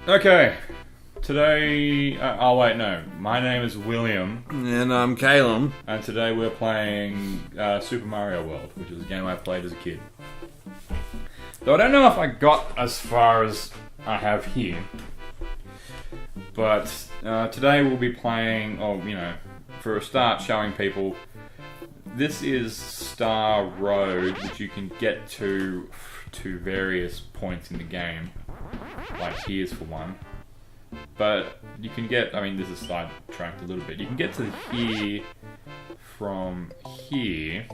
Okay, today... oh wait, no. My name is William. And I'm Calum. And today we're playing Super Mario World, which is a game I played as a kid. Though I don't know if I got as far as I have here. But today we'll be playing, for a start, showing people... This is Star Road, which you can get to various points in the game. Like here's for one. But you can get, this is sidetracked a little bit. You can get to here from here.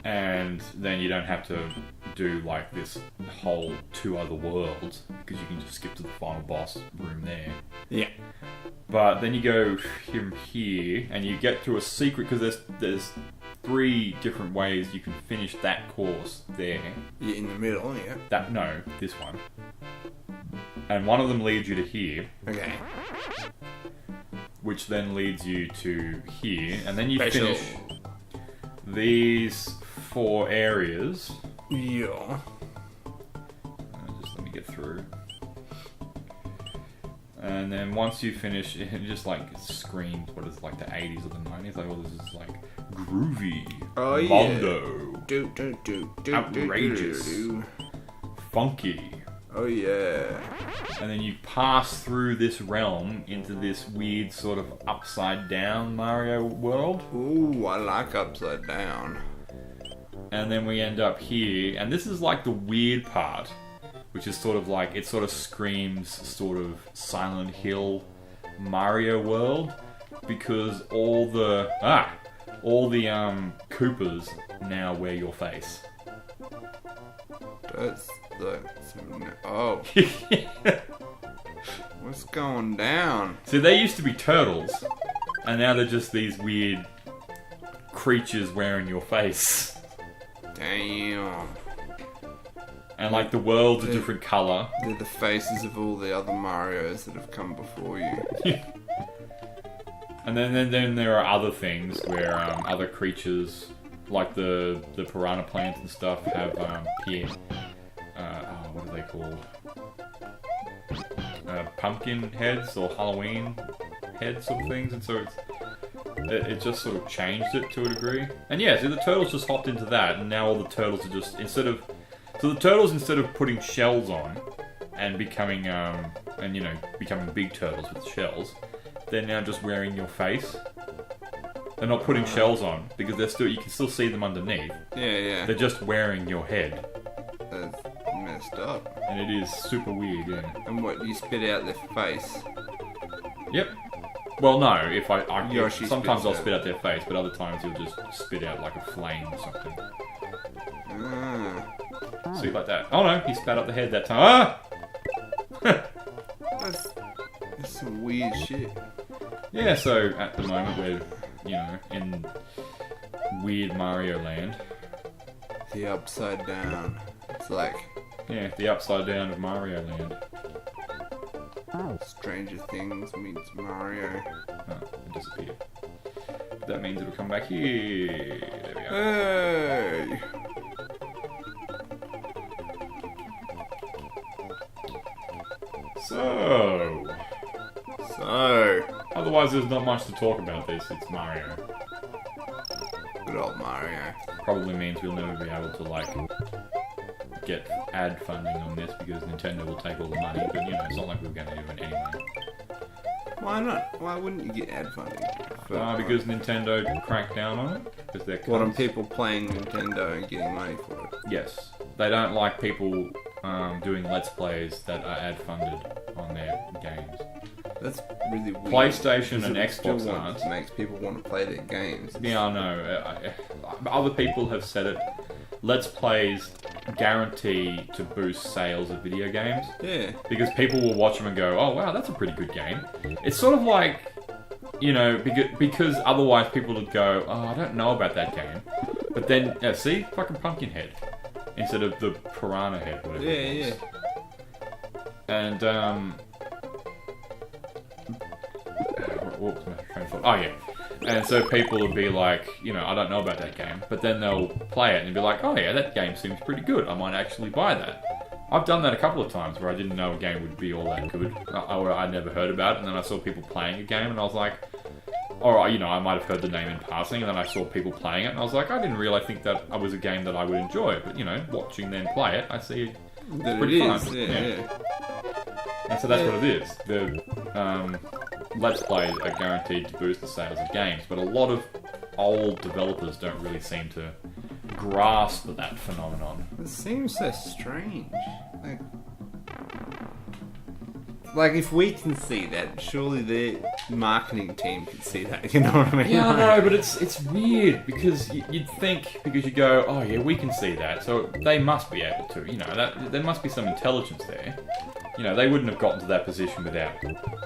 And then you don't have to do like this whole 2 other worlds, because you can just skip to the final boss room there. Yeah. But then you go from here, and you get through a secret, because there's 3 different ways you can finish that course there. Yeah, in the middle, yeah. No, this one. And one of them leads you to here. Okay. Which then leads you to here, and then you Special. finish these 4 areas. Yeah. Just let me get through. And then once you finish, it just like screams what is like the 80s or the 90s. Like, oh, this is like groovy. Oh, yeah. Mondo. Do, Outrageous. Funky. Oh, yeah. And then you pass through this realm into this weird sort of upside down Mario world. Ooh, I like upside down. And then we end up here, and this is like the weird part, which is sort of like, it sort of screams sort of Silent Hill Mario world, because all the Koopas now wear your face. Oh. What's going down? See, they used to be turtles, and now they're just these weird creatures wearing your face. Damn. And like the world's a different colour. They're the faces of all the other Marios that have come before you. And then there are other things where other creatures, like the piranha plants and stuff, have what are they called? Pumpkin heads or Halloween heads sort of things, and so it just sort of changed it to a degree. And yeah, so the turtles just hopped into that, and now all the turtles are just instead of putting shells on and becoming becoming big turtles with shells, they're now just wearing your face. They're not putting shells on because you can still see them underneath. Yeah. They're just wearing your head. That's messed up. And it is super weird, yeah. And what, you spit out their face? Yep. Well, no, Yoshi sometimes I'll spits spit out their face, but other times he'll just spit out like a flame or something. See, like that. Oh no, he spat out the head that time. Ah! That's some weird shit. Yeah, so at the moment we're, in weird Mario land. The upside down. It's like... Yeah, the upside down of Mario land. Stranger Things meets Mario. Oh, it disappeared. That means it'll come back here. There we go. Hey! So... Otherwise there's not much to talk about this, it's Mario. Good old Mario. Probably means we'll never be able to, get ad funding on this because Nintendo will take all the money, but, it's not like we're going to do it anyway. Why not? Why wouldn't you get ad funding? Because Nintendo cracked down on it, because they're What, on cunts. people playing Nintendo and getting money for it? Yes. They don't like people doing Let's Plays that are ad funded on their games. That's really weird. PlayStation and It still Xbox aren't. makes people want to play their games. Yeah, I know. Other people have said it. Let's Plays guarantee to boost sales of video games. Yeah. Because people will watch them and go, oh wow, that's a pretty good game. It's sort of like, because otherwise people would go, oh, I don't know about that game. But then, see? Fucking Pumpkinhead. Instead of the Piranha Head, whatever it was. And, whoops, my train of thought. Oh yeah. And so people would be like, I don't know about that game. But then they'll play it and be like, oh yeah, that game seems pretty good. I might actually buy that. I've done that a couple of times where I didn't know a game would be all that good, or I'd never heard about it, and then I saw people playing a game, and I was like, or I might have heard the name in passing, and then I saw people playing it, and I was like, I didn't really think that it was a game that I would enjoy, but watching them play it, I see it's pretty fun. Yeah. And so that's what it is. The Let's Plays are guaranteed to boost the sales of games, but a lot of old developers don't really seem to grasp that phenomenon. It seems so strange. Like if we can see that, surely their marketing team can see that. You know what I mean? Yeah, I know, but it's weird because you'd think, because you go, oh yeah, we can see that, so they must be able to. There must be some intelligence there. They wouldn't have gotten to that position without,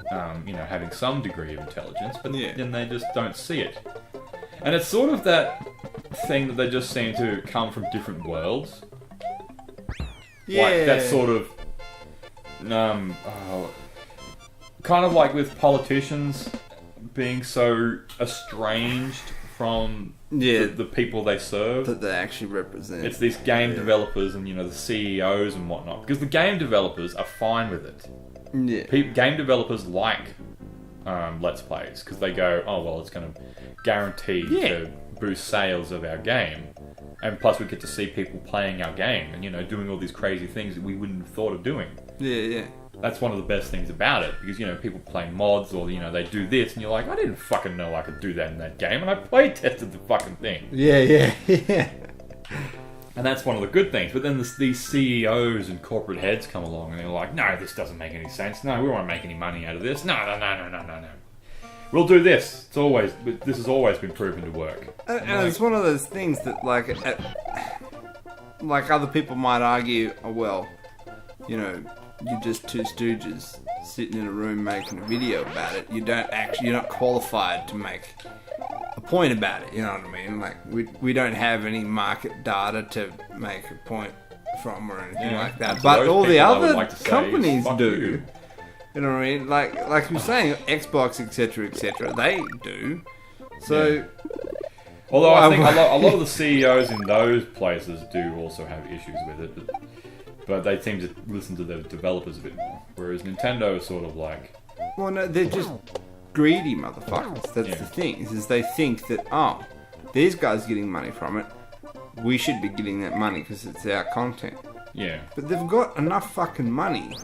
having some degree of intelligence, but then they just don't see it. And it's sort of that thing that they just seem to come from different worlds. Yeah. Like that sort of, kind of like with politicians being so estranged from the people they serve. That they actually represent. It's these game developers and, the CEOs and whatnot. Because the game developers are fine with it. Yeah. Game developers like Let's Plays because they go, oh, well, it's going to guarantee to boost sales of our game. And plus we get to see people playing our game and, doing all these crazy things that we wouldn't have thought of doing. Yeah. That's one of the best things about it, because, people play mods or, they do this, and you're like, I didn't fucking know I could do that in that game, and I play tested the fucking thing. Yeah. And that's one of the good things. But then these CEOs and corporate heads come along, and they're like, no, this doesn't make any sense. No, we won't make any money out of this. No. We'll do this. This has always been proven to work. And it's one of those things that, like other people might argue, oh, well, you're just two stooges sitting in a room making a video about it. You're not qualified to make a point about it. You know what I mean? Like we don't have any market data to make a point from or anything like that. But all the other companies do. You know what I mean? Like you're saying, Xbox, etc., they do. So. Although I think a lot of the CEOs in those places do also have issues with it. But they seem to listen to the developers a bit more. Whereas Nintendo is sort of like... Well, no, they're just greedy motherfuckers. That's the thing. Is they think that, oh, these guys are getting money from it. We should be getting that money because it's our content. Yeah. But they've got enough fucking money.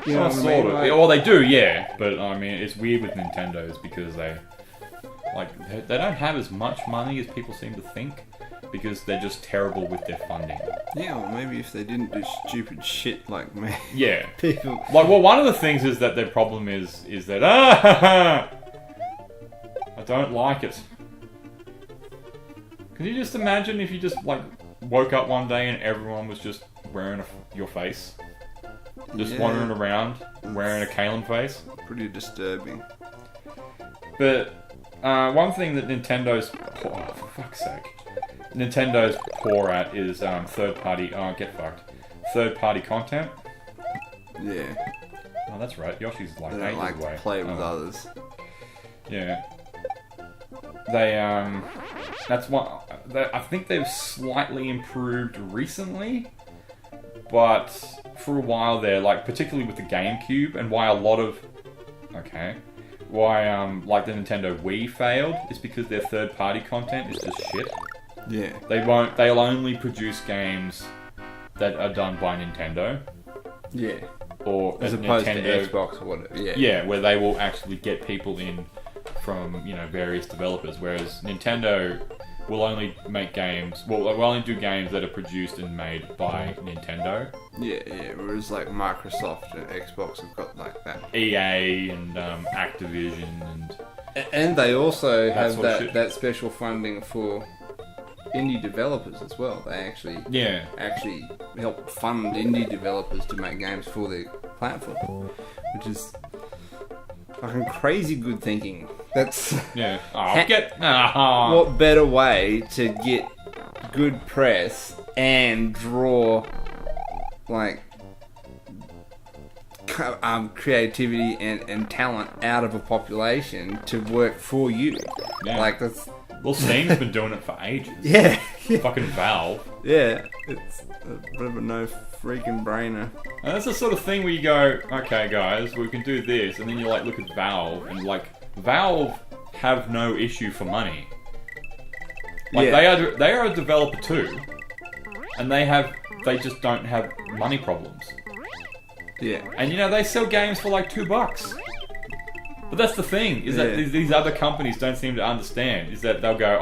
You know what I mean? Well, they do, yeah. But, I mean, it's weird with Nintendo's because they don't have as much money as people seem to think. Because they're just terrible with their funding. Yeah, well, maybe if they didn't do stupid shit like me. Yeah. People. One of the things is that their problem is that I don't like it. Can you just imagine if you just woke up one day and everyone was just wearing your face, just wandering around wearing a Kalen face? Pretty disturbing. But one thing that Nintendo's for fuck's sake. Nintendo's poor at is third-party content. Yeah. Oh, that's right. Yoshi's they don't like to play with others. Yeah. They that's what I think they've slightly improved recently, but for a while there, particularly with the GameCube, and why the Nintendo Wii failed is because their third-party content is just shit. Yeah. They'll only produce games that are done by Nintendo. Yeah. Or as opposed Nintendo, to Xbox or whatever. Yeah. Yeah, where they will actually get people in from, various developers, whereas Nintendo will only make games, will only do games that are produced and made by Nintendo. Yeah, whereas Microsoft and Xbox have got that. EA and Activision and they also have that special funding for indie developers as well. They actually help fund indie developers to make games for their platform, which is fucking crazy good thinking. That's what better way to get good press and draw creativity and talent out of a population to work for you. Yeah. Well, Steam's been doing it for ages. Yeah. Fucking Valve. Yeah. It's a bit of a no freaking brainer. And that's the sort of thing where you go, okay, guys, we can do this, and then you like look at Valve, and like Valve have no issue for money. Like they are a developer too, and they just don't have money problems. Yeah. And you know they sell games for like $2. But that's the thing is that these other companies don't seem to understand is that they'll go,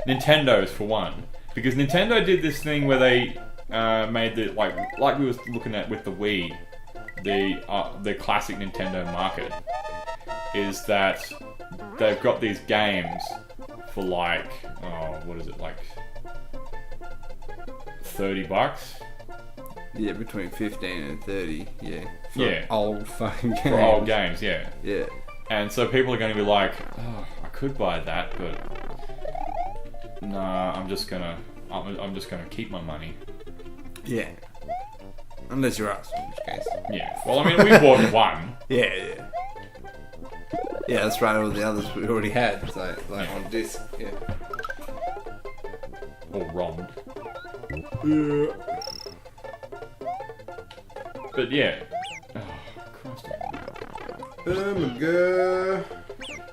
Nintendo's for one, because Nintendo did this thing where they made the like we was looking at with the Wii, the classic Nintendo market is that they've got these games for like what is it, like $30? Yeah, between 15 and 30. Yeah. For old fucking games. For old games, yeah. Yeah. And so people are going to be like, oh, I could buy that, but nah, I'm just gonna keep my money. Yeah. Unless you're us, in which case. Yeah. Well, I mean, we bought one. Yeah. Yeah, that's right. All the others we already had, so like on disc. Yeah. Or ROM'd. Yeah. But yeah. Oh, Christ. Oh my god.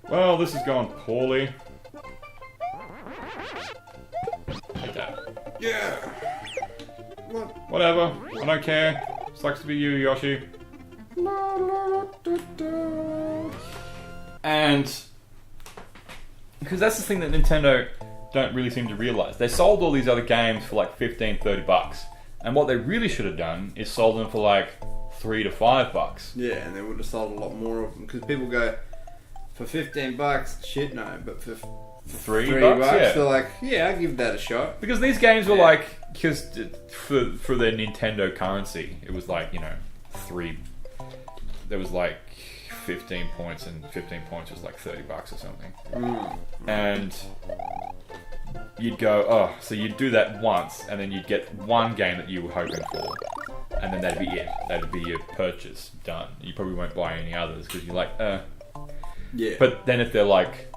Well, this has gone poorly. Like that. Yeah. What? Whatever. I don't care. Sucks to be you, Yoshi. And because that's the thing that Nintendo don't really seem to realize. They sold all these other games for like $15-$30. And what they really should have done is sold them for like $3 to $5. Yeah, and they would have sold a lot more of them because people go for $15. Shit, no, but for $3, $3, they're like, yeah, I'll give that a shot. Because these games were like, because for their Nintendo currency, it was like, you know, there was like 15 points, and 15 points was like $30 or something. And you'd go, so you'd do that once, and then you'd get one game that you were hoping for, and then that'd be it. That'd be your purchase done. You probably won't buy any others because you're like, Yeah. But then if they're like,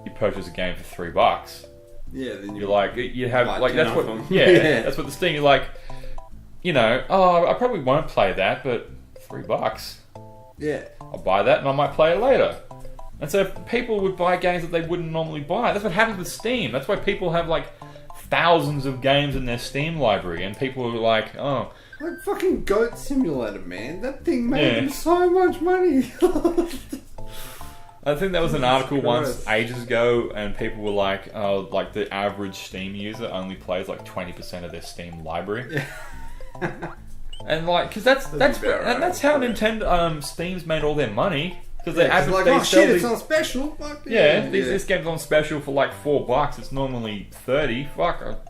you purchase a game for $3, yeah, then you're like, you have like that's what, yeah, that's what the Steam. You're like, you know, I probably won't play that, but $3. Yeah. I'll buy that and I might play it later. And so people would buy games that they wouldn't normally buy. That's what happens with Steam. That's why people have like thousands of games in their Steam library, and people are like, oh. Like fucking Goat Simulator, man. That thing made them so much money. I think there was an article once ages ago, and people were like, oh, like the average Steam user only plays like 20% of their Steam library. Yeah. And like, because that's how Nintendo Steam's made all their money. Because they like, oh shit, it's on special. Fuck this game's on special for like $4. It's normally $30. Fuck, I'll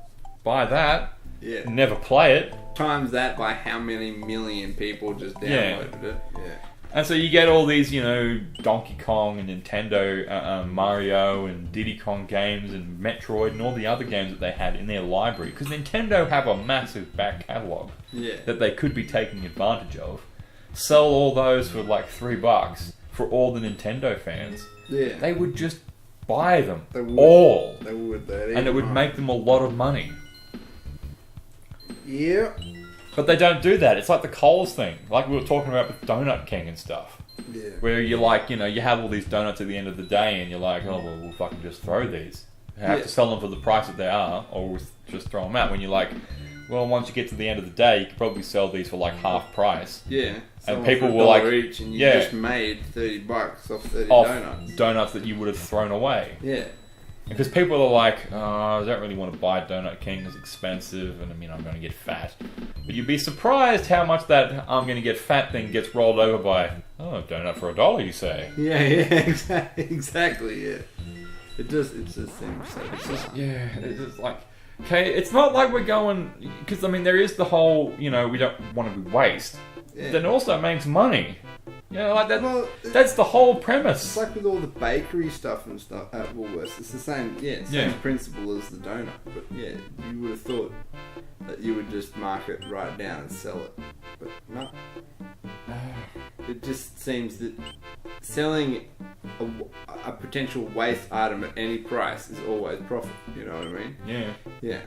buy that. Yeah. Never play it. Times that by how many million people just downloaded it. Yeah. And so you get all these, you know, Donkey Kong and Nintendo, Mario and Diddy Kong games and Metroid and all the other games that they had in their library. Because Nintendo have a massive back catalogue that they could be taking advantage of. Sell all those for like $3 for all the Nintendo fans. Yeah. They would just buy them all. They would. And it would make them a lot of money. Yeah. But they don't do that. It's like the Coles thing, like we were talking about with Donut King and stuff. Yeah. Where you're like, you know, you have all these donuts at the end of the day, and you're like, oh well, we'll fucking just throw these. You have to sell them for the price that they are, or we'll just throw them out. When you're like, well, once you get to the end of the day, you could probably sell these for like half price. Yeah. And people were like, each, and you just made $30 off 30 donuts. Donuts that you would have thrown away. Yeah. Because people are like, I don't really want to buy Donut King, it's expensive, and I mean, I'm going to get fat. But you'd be surprised how much that I'm going to get fat thing gets rolled over by, donut for $1, you say? Yeah, exactly, yeah. It just seems so. It's just, it's just like, okay, it's not like we're going, because I mean, there is the whole, you know, we don't want to be waste. Yeah. Then it also makes money. You know, like that. Well, that's the whole premise. It's like with all the bakery stuff and stuff at Woolworths. It's the same, same principle as the donut. But yeah, you would have thought that you would just mark it right down and sell it. But no. It just seems that selling a potential waste item at any price is always profit. You know what I mean? Yeah. Yeah.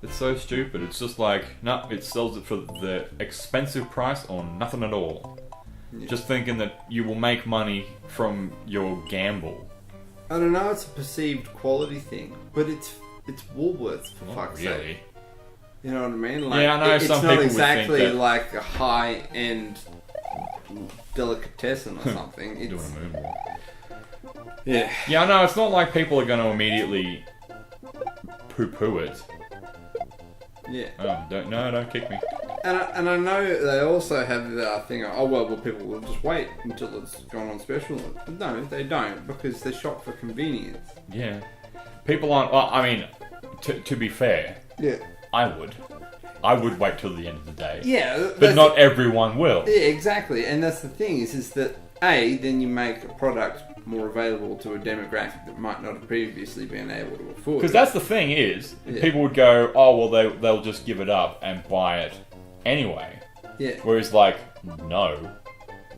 It's so stupid. It's just like, no, it sells it for the expensive price or nothing at all. Yeah. Just thinking that you will make money from your gamble. I don't know, it's a perceived quality thing, but it's Woolworths for Not fuck's really. sake. You know what I mean? Like, Yeah, I know it's some not people would exactly think that- like a high-end delicatessen or something. Doing It's, a moonwalk. yeah. Yeah, I know. It's not like people are going to immediately poo-poo it. Yeah. Oh, don't kick me. And I know they also have the thing, oh well, people will just wait until it's gone on special. But no, they don't, because they shop for convenience. Yeah. People aren't... Well, I mean, to be fair, Yeah. I would wait till the end of the day. Yeah. But not everyone will. Yeah, exactly. And that's the thing, is that, then you make a product more available to a demographic that might not have previously been able to afford Because it. that's the thing is, Yeah. people would go, oh, well, they'll just give it up and buy it anyway. Yeah. Whereas, like, no,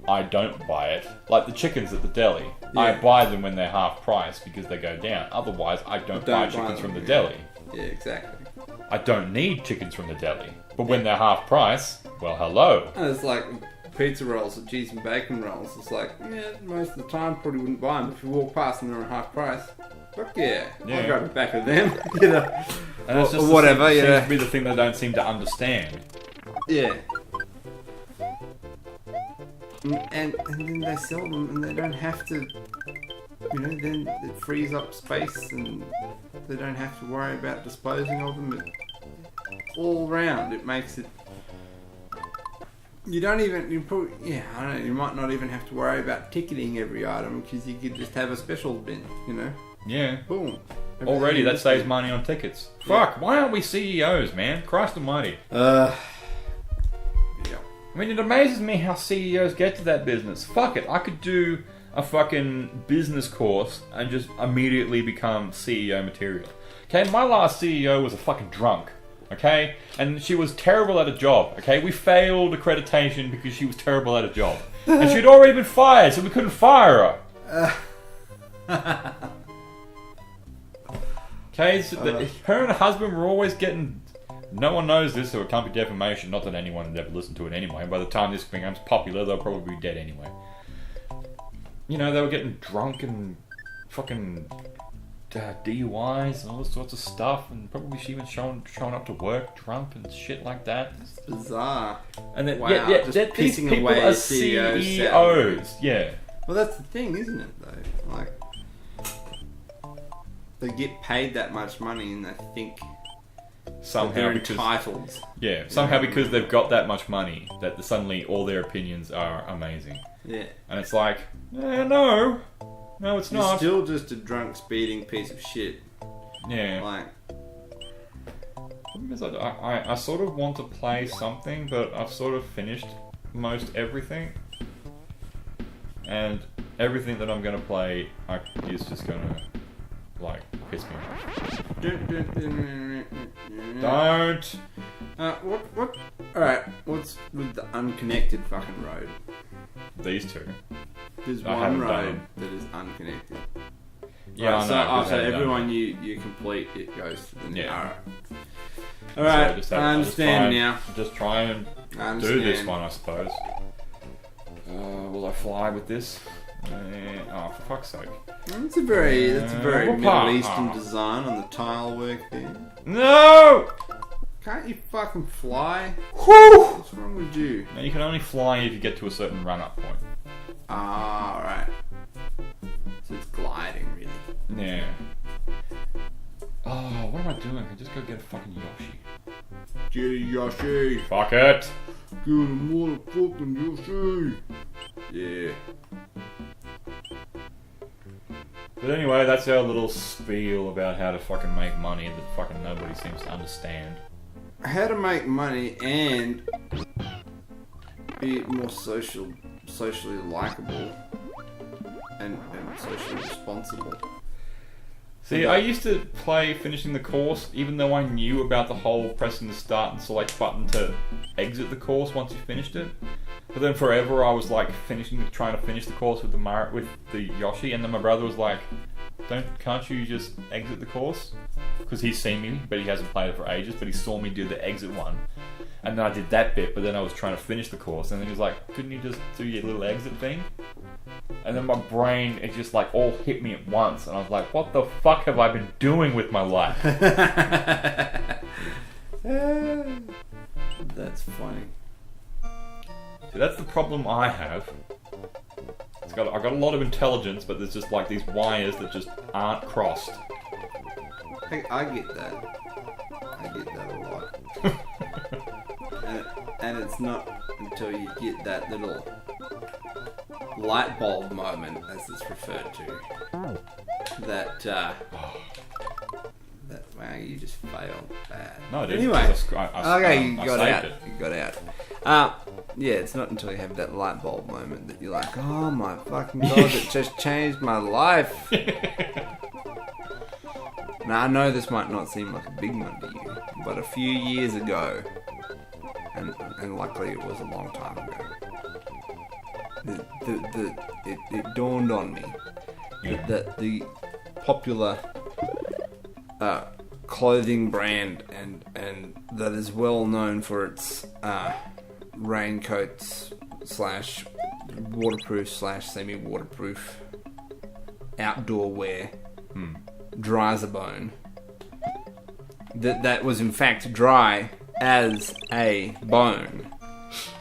I don't buy it. Like the chickens at the deli. Yeah. I buy them when they're half price because they go down. Otherwise, I don't buy chickens them, from the yeah. deli. Yeah, exactly. I don't need chickens from the deli. But when they're half price, well, hello. And it's like pizza rolls or cheese and bacon rolls. It's like, most of the time probably wouldn't buy them. If you walk past and they're at half price, fuck yeah. Yeah. I'll grab a pack of them. You know. And it's Or just whatever, seems yeah. to be the thing they don't seem to understand. Yeah. And then they sell them and they don't have to, then it frees up space and they don't have to worry about disposing of them. All round, it makes it... You don't even, I don't know, you might not even have to worry about ticketing every item because you could just have a special bin, Yeah. Boom. Already, that Everything saves in money on tickets. Yeah. Fuck, why aren't we CEOs, man? Christ almighty. Yeah. I mean, it amazes me how CEOs get to that business. Fuck it, I could do a fucking business course and just immediately become CEO material. Okay, my last CEO was a fucking drunk. Okay? And she was terrible at a job. Okay? We failed accreditation because she was terrible at a job. And she'd already been fired, so we couldn't fire her. Okay? So her and her husband were always getting... No one knows this, so it can't be defamation. Not that anyone would ever listen to it anyway. By the time this becomes popular, they'll probably be dead anyway. They were getting drunk and fucking DUIs and all sorts of stuff, and probably she even showing up to work drunk and shit like that. It's bizarre. And then, Wow, yet just these pissing people away are CEOs' CEOs. Yeah. Well, that's the thing, isn't it, though? Like, they get paid that much money and they think Somehow they're because entitled. somehow because they've got that much money that suddenly all their opinions are amazing. Yeah. And it's like, no, it's You're not. still just a drunk, speeding piece of shit. Yeah. Like, Because I sort of want to play something, but I've sort of finished most everything. And everything that I'm going to play is just going to, piss me off. Don't! what? Alright, what's with the unconnected fucking road? These two. There's I one haven't road done that is unconnected. Yeah, Right, I know. so 'cause I haven't done everyone it. you complete, it goes to the next. Yeah. Alright, So I understand now. Just try and I do this understand. one, I suppose. Will I fly with this? Oh, for fuck's sake. That's a very Whoopah. Middle Eastern design on the tile work there. No! Can't you fucking fly? Whew! What's wrong with you? Now, you can only fly if you get to a certain run-up point. Ah, right. So it's gliding, really. Yeah. Oh, what am I doing? I can just go get a fucking Yoshi. Get a Yoshi. Fuck it! Get a motherfucking Yoshi. Yeah. But anyway, that's our little spiel about how to fucking make money that fucking nobody seems to understand. How to make money and be more socially likable and socially responsible. See, I used to play finishing the course, even though I knew about the whole pressing the start and select button to exit the course once you finished it. But then forever I was like trying to finish the course with the Yoshi, and then my brother was like, can't you just exit the course? Because he's seen me, but he hasn't played it for ages, but he saw me do the exit one. And then I did that bit, but then I was trying to finish the course, and then he was like, couldn't you just do your little exit thing? And then my brain, it just like all hit me at once, and I was like, what the fuck have I been doing with my life? That's funny. See, that's the problem I have. I've got a lot of intelligence, but there's just like these wires that just aren't crossed. I get that. I get that a lot. and it's not until you get that little light bulb moment, as it's referred to, that wow, you just failed bad. No, I didn't. Anyway, I you got out. You got out. Yeah, it's not until you have that light bulb moment that you're like, oh my fucking god, it just changed my life. Now, I know this might not seem like a big one to you, but a few years ago, and luckily it was a long time ago, it dawned on me that the popular clothing brand and that is well known for its raincoats / waterproof / semi-waterproof outdoor wear, dry as a bone, that was in fact dry as a bone,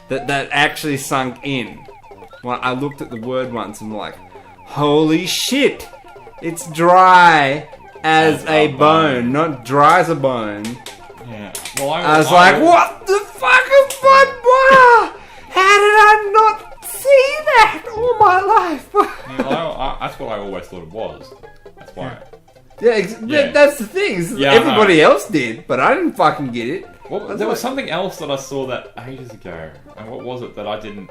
that actually sunk in. Well, I looked at the word once and like, holy shit, it's dry as a bone, not dry as a bone. Yeah. Well, I was like, what the fuck is my bra? How did I not see that all my life? That's what I always thought it was. That's why. Yeah, that's the thing. Everybody else did, but I didn't fucking get it. Well, there was something else that I saw that ages ago. And what was it that I didn't...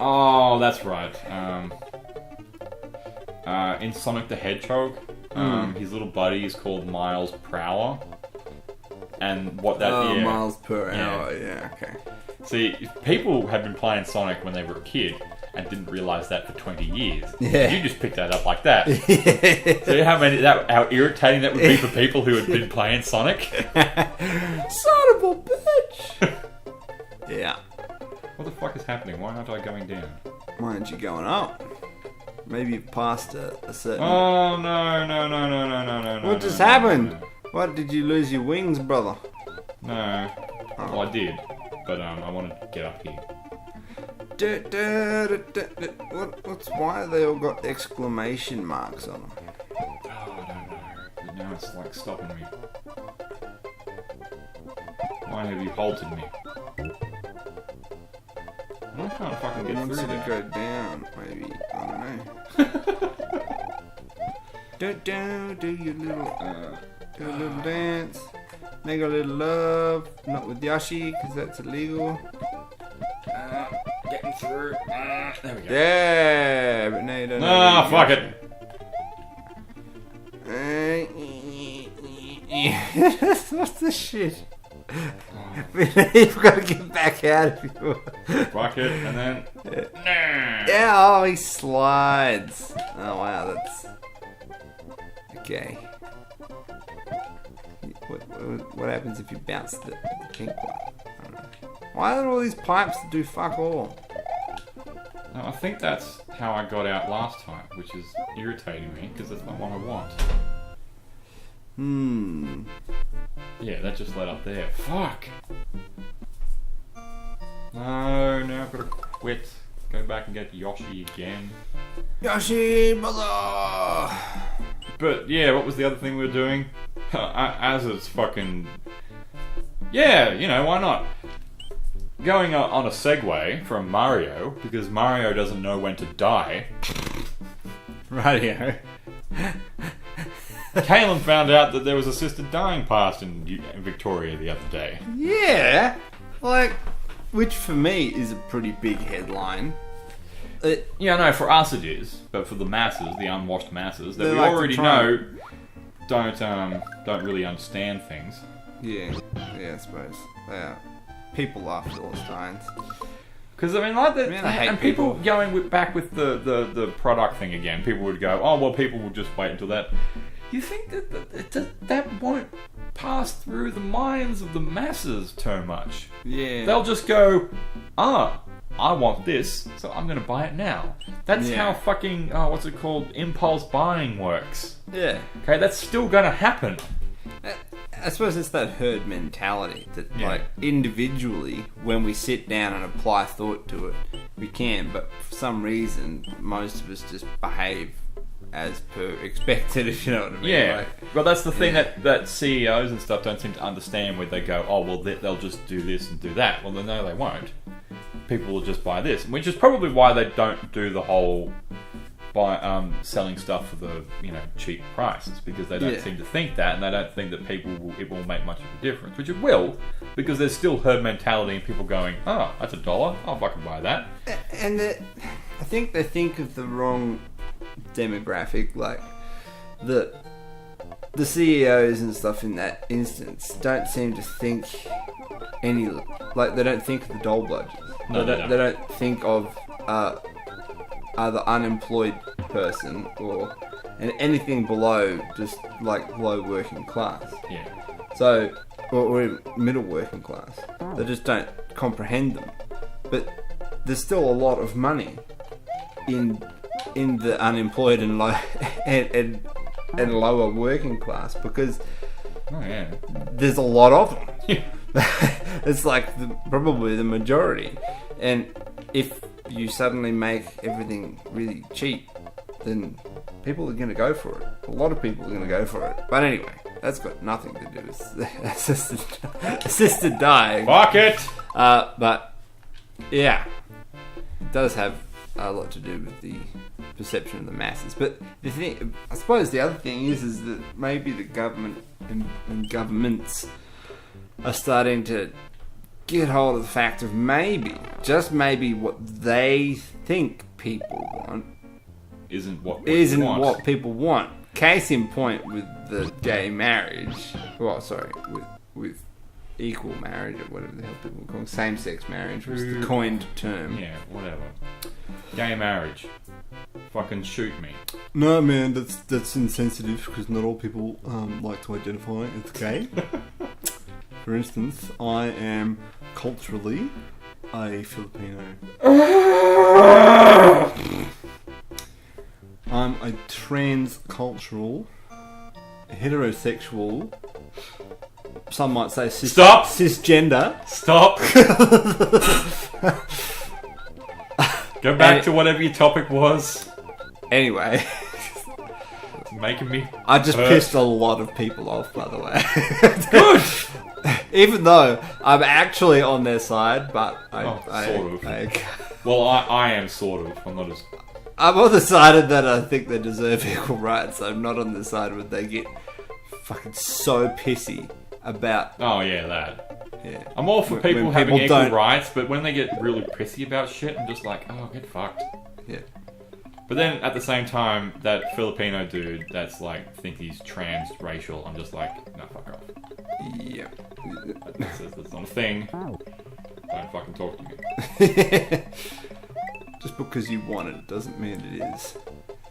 Oh, that's right. In Sonic the Hedgehog, his little buddy is called Miles Prower. And what that... miles per hour, yeah, okay. See, people had been playing Sonic when they were a kid and didn't realise that for 20 years. Yeah. You just picked that up like that. See how irritating that would be for people who had been playing Sonic? Son of a bitch! Yeah. What the fuck is happening? Why aren't I going down? Why aren't you going up? Maybe you've passed a certain... Oh, no. What just happened? What, did you lose your wings, brother? No. Oh. Well, I did. But I wanted to get up here. Why have they all got exclamation marks on them? Oh, I don't know. But now it's like stopping me. Why have you halted me? I can't fucking get through there. Go down, maybe. I don't know. Do your little... do a little dance. Make a little love. Not with Yoshi, because that's illegal. Getting through. There we go. Yeah, but now you don't know. Ah, fuck it. What's this shit? You've got to get back out if you want. Fuck it, and then... Yeah, oh, he slides. Oh, wow, that's... Okay. What happens if you bounce the pink one? I don't know. Why are all these pipes that do fuck all? No, I think that's how I got out last time, which is irritating me, because that's not what I want. Yeah, that just led up there. Fuck! No, now I've got to quit. Go back and get Yoshi again. Yoshi, brother! But yeah, what was the other thing we were doing? As it's fucking... Yeah, you know, why not? Going on a segue from Mario, because Mario doesn't know when to die. Radio. Kalen found out that there was assisted dying passed in Victoria the other day. Yeah, like, which for me is a pretty big headline. Yeah, no, for us it is, but for the masses, the unwashed masses that we like already know don't really understand things. Yeah, I suppose. People are Philistines. Because I mean, like, I hate and people going back with the product thing again. People would go, oh well, people will just wait until that. You think that won't pass through the minds of the masses too much? Yeah. They'll just go, I want this, so I'm gonna buy it now. That's how fucking what's it called? Impulse buying works. Yeah. Okay, that's still gonna happen. I suppose it's that herd mentality that, like, individually, when we sit down and apply thought to it, we can, but for some reason, most of us just behave as per expected, if you know what I mean. Yeah. Like, Well, that's the thing that CEOs and stuff don't seem to understand, where they go, oh, well, they'll just do this and do that. Well, no, they won't. People will just buy this, which is probably why they don't do the whole selling stuff for the cheap prices, because they don't seem to think that, and they don't think that it will make much of a difference, which it will, because there's still herd mentality and people going, oh, that's $1, I'll fucking buy that. And I think they think of the wrong demographic. Like, the CEOs and stuff in that instance don't seem to think they don't think of the dole bludgers. No, they don't think of the unemployed person or anything below just like low working class. Yeah. So, or middle working class. They just don't comprehend them. But there's still a lot of money in the unemployed and low and lower working class, because there's a lot of them. It's like probably the majority. And if you suddenly make everything really cheap, then people are going to go for it. A lot of people are going to go for it. But anyway, that's got nothing to do with assisted dying. Fuck it! But yeah, it does have a lot to do with the perception of the masses. But the thing, I suppose the other thing is that maybe the government and governments are starting to get hold of the fact of maybe, just maybe, what they think people want isn't what people want. Case in point with the gay marriage. Well, sorry, with equal marriage, or whatever the hell people call it. Same-sex marriage was the coined term. Yeah, whatever. Gay marriage. Fucking shoot me. No, man, that's insensitive, because not all people like to identify as gay. For instance, I am culturally a Filipino. I'm a transcultural, heterosexual, some might say cisgender. Stop! Go back to whatever your topic was. Anyway. It's making me I just hurt. pissed a lot of people off, by the way. Good! Even though I'm actually on their side, but sort of. Well, I am sort of. I'm not as... I'm on the side that I think they deserve equal rights. I'm not on the side where they get fucking so pissy about... Oh, yeah, that. Yeah. I'm all for When people having people equal don't- rights, but when they get really pissy about shit, I'm just like, oh, get fucked. Yeah. But then, at the same time, that Filipino dude that's like, think he's transracial, I'm just like, no, fuck off. Yeah. That's not a thing. Don't fucking talk to me. Just because you want it doesn't mean it is.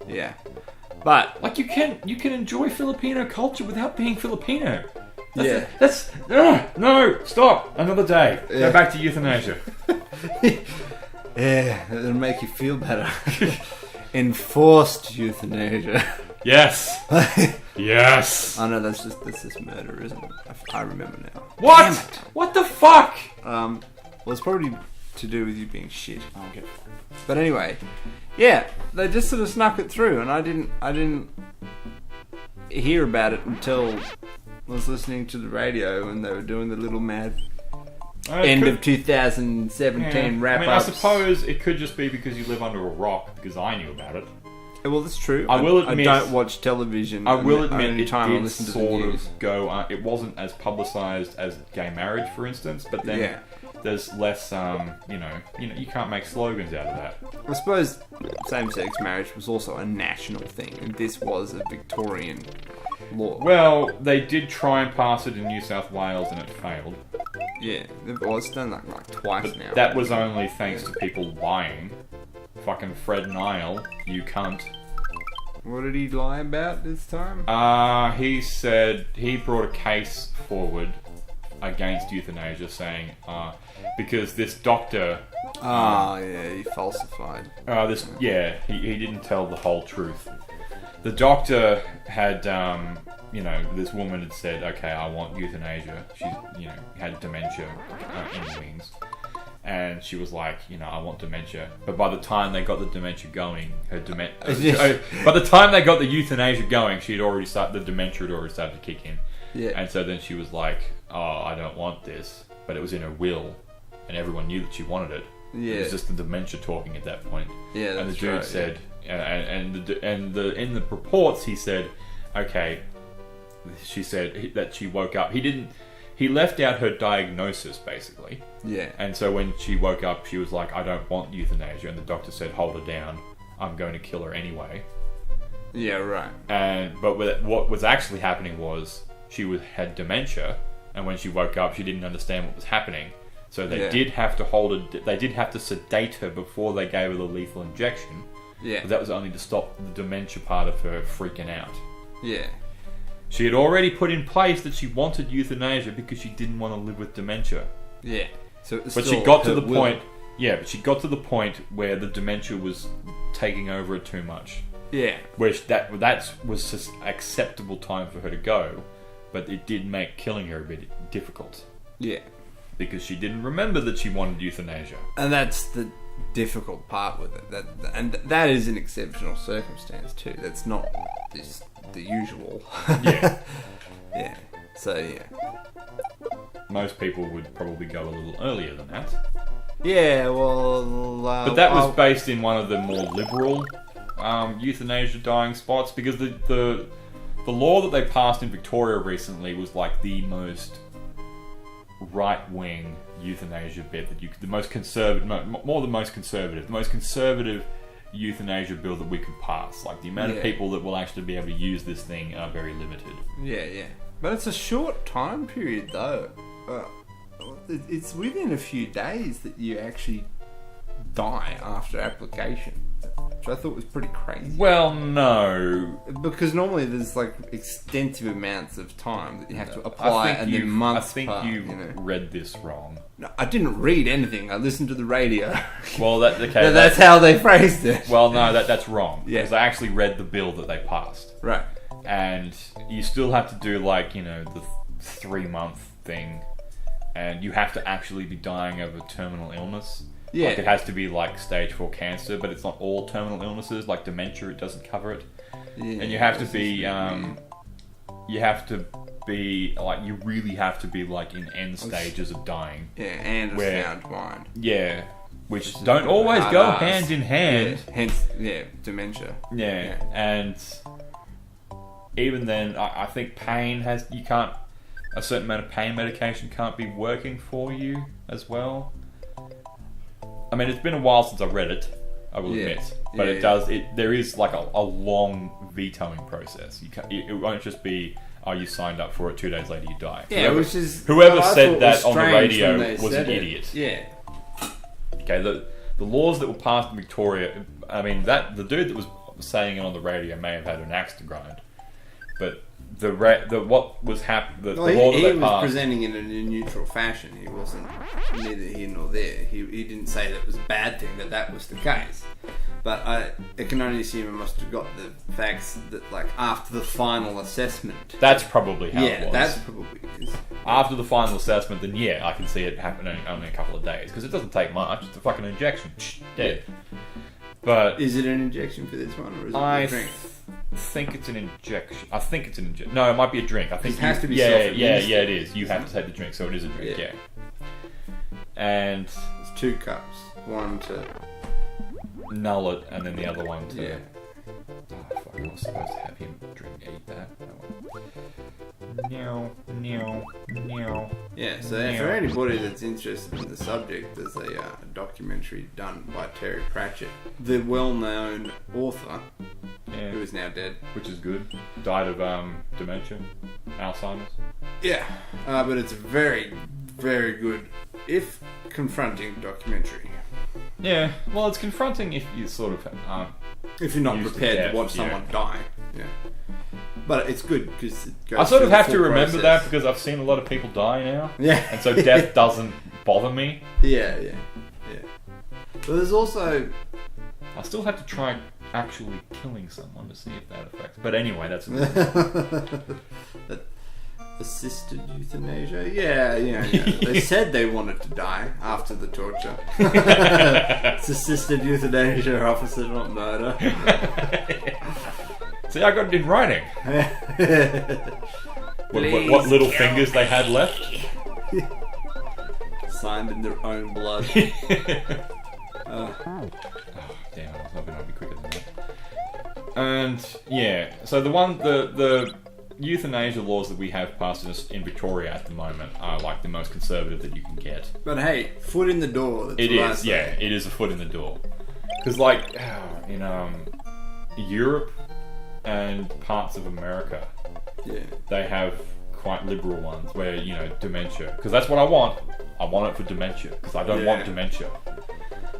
Yeah. But... Like, you can enjoy Filipino culture without being Filipino. That's No, stop. Another day. Yeah. Go back to euthanasia. Yeah, it'll make you feel better. Enforced euthanasia. Yes. Yes. Oh no, that's just murder, isn't it? I remember now. What? Damn it. What the fuck? Well, it's probably to do with you being shit. I'll get it. But anyway, yeah, they just sort of snuck it through, and I didn't hear about it until I was listening to the radio when they were doing the little mad end of 2017 wrap-ups. I mean, I suppose it could just be because you live under a rock, because I knew about it. Well, that's true. I will admit- I don't watch television. I will and the admit only it time I did listen to the sort news. of go... it wasn't as publicised as gay marriage, for instance, but then there's less, you can't make slogans out of that. I suppose same-sex marriage was also a national thing, and this was a Victorian law. Well, they did try and pass it in New South Wales and it failed. Yeah, well, it's done like twice now. That was only thanks to people lying. Fucking Fred Nile, you cunt. What did he lie about this time? He said he brought a case forward against euthanasia, saying, because this doctor... yeah, he falsified. He didn't tell the whole truth. The doctor had, this woman had said, okay, I want euthanasia. She's, had dementia in the wings. And she was like, I want dementia. But by the time they got the dementia going, by the time they got the euthanasia going, the dementia had already started to kick in. Yeah. And so then she was like, I don't want this. But it was in her will, and everyone knew that she wanted it. Yeah. It was just the dementia talking at that point. Yeah, that's and the dude right, said, in the reports he said, okay, she said that she woke up. He left out her diagnosis basically. Yeah. And so when she woke up, she was like, I don't want euthanasia, and the doctor said, hold her down. I'm going to kill her anyway. Yeah, right. But what was actually happening was had dementia, and when she woke up, she didn't understand what was happening. So they did have to they did have to sedate her before they gave her the lethal injection. Yeah. But that was only to stop the dementia part of her freaking out. Yeah. She had already put in place that she wanted euthanasia because she didn't want to live with dementia. Yeah. So but she got to the point. Yeah, but she got to the point where the dementia was taking over her too much. Yeah. Which that was just acceptable time for her to go, but it did make killing her a bit difficult. Yeah. Because she didn't remember that she wanted euthanasia. And that's the difficult part with it. That is an exceptional circumstance too. That's not the usual. Yeah. Yeah. So yeah. Most people would probably go a little earlier than that. Yeah, well... but that was based in one of the more liberal euthanasia dying spots, because the law that they passed in Victoria recently was like the most right-wing euthanasia bit that the most conservative euthanasia bill that we could pass. Like, the amount of people that will actually be able to use this thing are very limited. Yeah, yeah. But it's a short time period, though. It's within a few days that you actually die after application, which I thought was pretty crazy. Well, no. Because normally there's like extensive amounts of time that you have to apply, and then months. I think you read this wrong. No, I didn't read anything. I listened to the radio. Well, that's how they phrased it. Well, no, that's wrong. Yeah. Because I actually read the bill that they passed. Right. And you still have to do the 3-month thing, and you have to actually be dying of a terminal illness. Yeah. Like, it has to be like stage 4 cancer, but it's not all terminal illnesses. Like dementia, it doesn't cover it. Yeah, and you have to be, you really have to be like in end stages of dying. Yeah, and a sound mind. Yeah. Which don't always go hand in hand. Yeah, hence, dementia. Yeah. And even then, I think a certain amount of pain medication can't be working for you as well. I mean, it's been a while since I read it, I will admit, but there is like a long vetoing process. It won't just be, you signed up for it, 2 days later you die. Yeah, whoever said that on the radio was an idiot. Yeah. Okay, the laws that were passed in Victoria, I mean, the dude that was saying it on the radio may have had an axe to grind, but what was happening, the law that they passed... He was presenting it in a neutral fashion. He wasn't neither here nor there. He didn't say that it was a bad thing, that was the case. But I can only assume he must have got the facts that, like, after the final assessment. That's probably how it was. Yeah, that's probably it. After the final assessment, then I can see it happening only a couple of days, because it doesn't take much. It's a fucking injection. Dead. But is it an injection for this one, or is it a drink? I think it's an injection. No, it might be a drink. I think it has to be self-administered. Yeah, it is. You have to take the drink, so it is a drink, yeah. And it's 2 cups. One to null it, and then the other one to... Yeah. Oh, fuck, I was supposed to have him eat that. No. Yeah, so for anybody that's interested in the subject, there's a documentary done by Terry Pratchett, the well-known author, who is now dead. Which is good. Died of dementia, Alzheimer's. Yeah, but it's a very, very good, if confronting documentary. Yeah, well, it's confronting if you sort of aren't. If you're not used to prepared death, to watch someone die. Yeah. But it's good because it goes I sort of through the have to full remember process. that because I've seen a lot of people die now. Yeah. And so death doesn't bother me. Yeah. But there's also... I still have to try actually killing someone to see if that affects. But anyway, that's... Assisted euthanasia? Yeah. They said they wanted to die after the torture. It's assisted euthanasia, officer, not murder. See, I got it in writing. What little fingers they had left. Signed in their own blood. Oh, damn, I was hoping I'd be quicker than that. And, yeah, so the euthanasia laws that we have passed in Victoria at the moment are like the most conservative that you can get. But hey, foot in the door. That's It what I is, say. yeah, it is a foot in the door. Because, like, in Europe and parts of America, Yeah. they have quite liberal ones where, you know, dementia. Because that's what I want. I want it for dementia. Because I don't want dementia.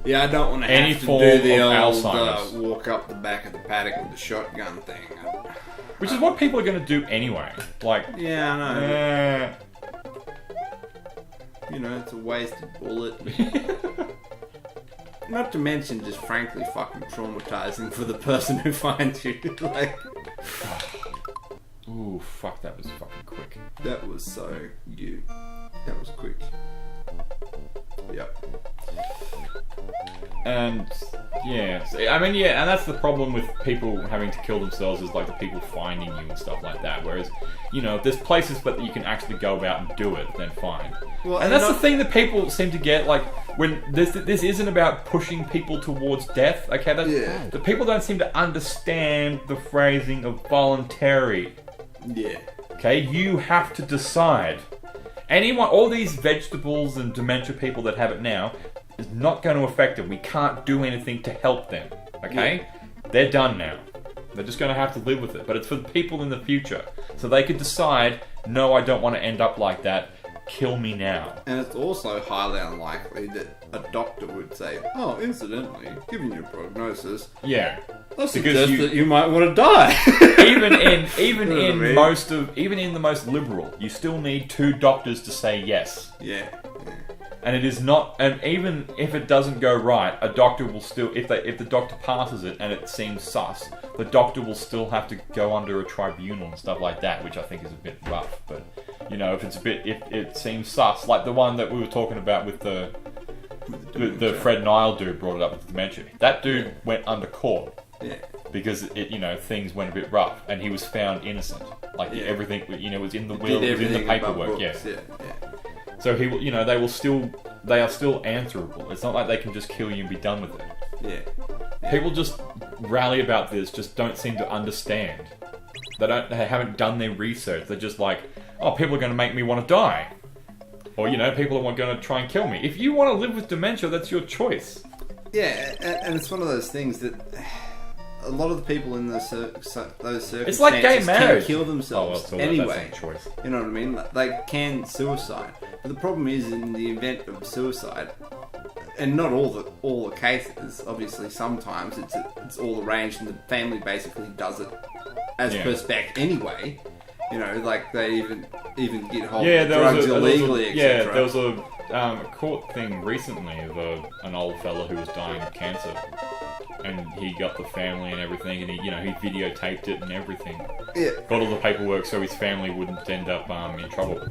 Yeah, I don't want to Any have to form do the of old Alzheimer's. walk up the back of the paddock with the shotgun thing. Which is what people are going to do anyway. Like, Yeah, I know. eh, You know, it's a wasted bullet. Not to mention, just frankly, fucking traumatizing for the person who finds you. Like, ooh, fuck, that was fucking quick. that was so you. That was quick. Yep. And yeah, so, I mean, yeah, and that's the problem with people having to kill themselves is like the people finding you and stuff like that. Whereas, you know, if there's places that you can actually go about and do it, then fine. Well, and that's the thing that people seem to get, like, when this isn't about pushing people towards death, okay? Yeah. The people don't seem to understand the phrasing of voluntary, Yeah. okay? You have to decide. All these vegetables and dementia people that have it now is not going to affect them. We can't do anything to help them, okay? They're done now. They're just going to have to live with it. But it's for the people in the future. So they could decide, no, I don't want to end up like that. Kill me now. And it's also highly unlikely that a doctor would say, "Oh, incidentally, given your prognosis, Yeah. let's Because suggest you- that you might want to die." even in You know what I mean? even in the most liberal, you still need 2 doctors to say yes. Yeah. And it is not, and even if it doesn't go right, a doctor will still, if the doctor passes it and it seems sus, the doctor will still have to go under a tribunal and stuff like that, which I think is a bit rough. But you know, if it seems sus, like the one that we were talking about with the Fred Nile dude brought it up with the dementia. That dude went under court. Yeah. Because things went a bit rough, and he was found innocent. Like everything, was in the will, was in the paperwork. Yeah. So they are still answerable. It's not like they can just kill you and be done with it. Yeah. People just rally about this, just don't seem to understand. They haven't done their research. They're just like, oh, people are going to make me want to die. Or, people are going to try and kill me. If you want to live with dementia, that's your choice. Yeah, and it's one of those things that a lot of the people in those circumstances It's like gay marriage. can kill themselves so anyway. That's not a choice. You know what I mean? They can suicide. But the problem is, in the event of suicide, and not all the cases, obviously sometimes it's all arranged and the family basically does it as per spec anyway. Like they even get hold of drugs illegally, etc. there was a court thing recently of an old fella who was dying of cancer, and he got the family and everything, and he videotaped it and everything. Yeah. Got all the paperwork so his family wouldn't end up in trouble.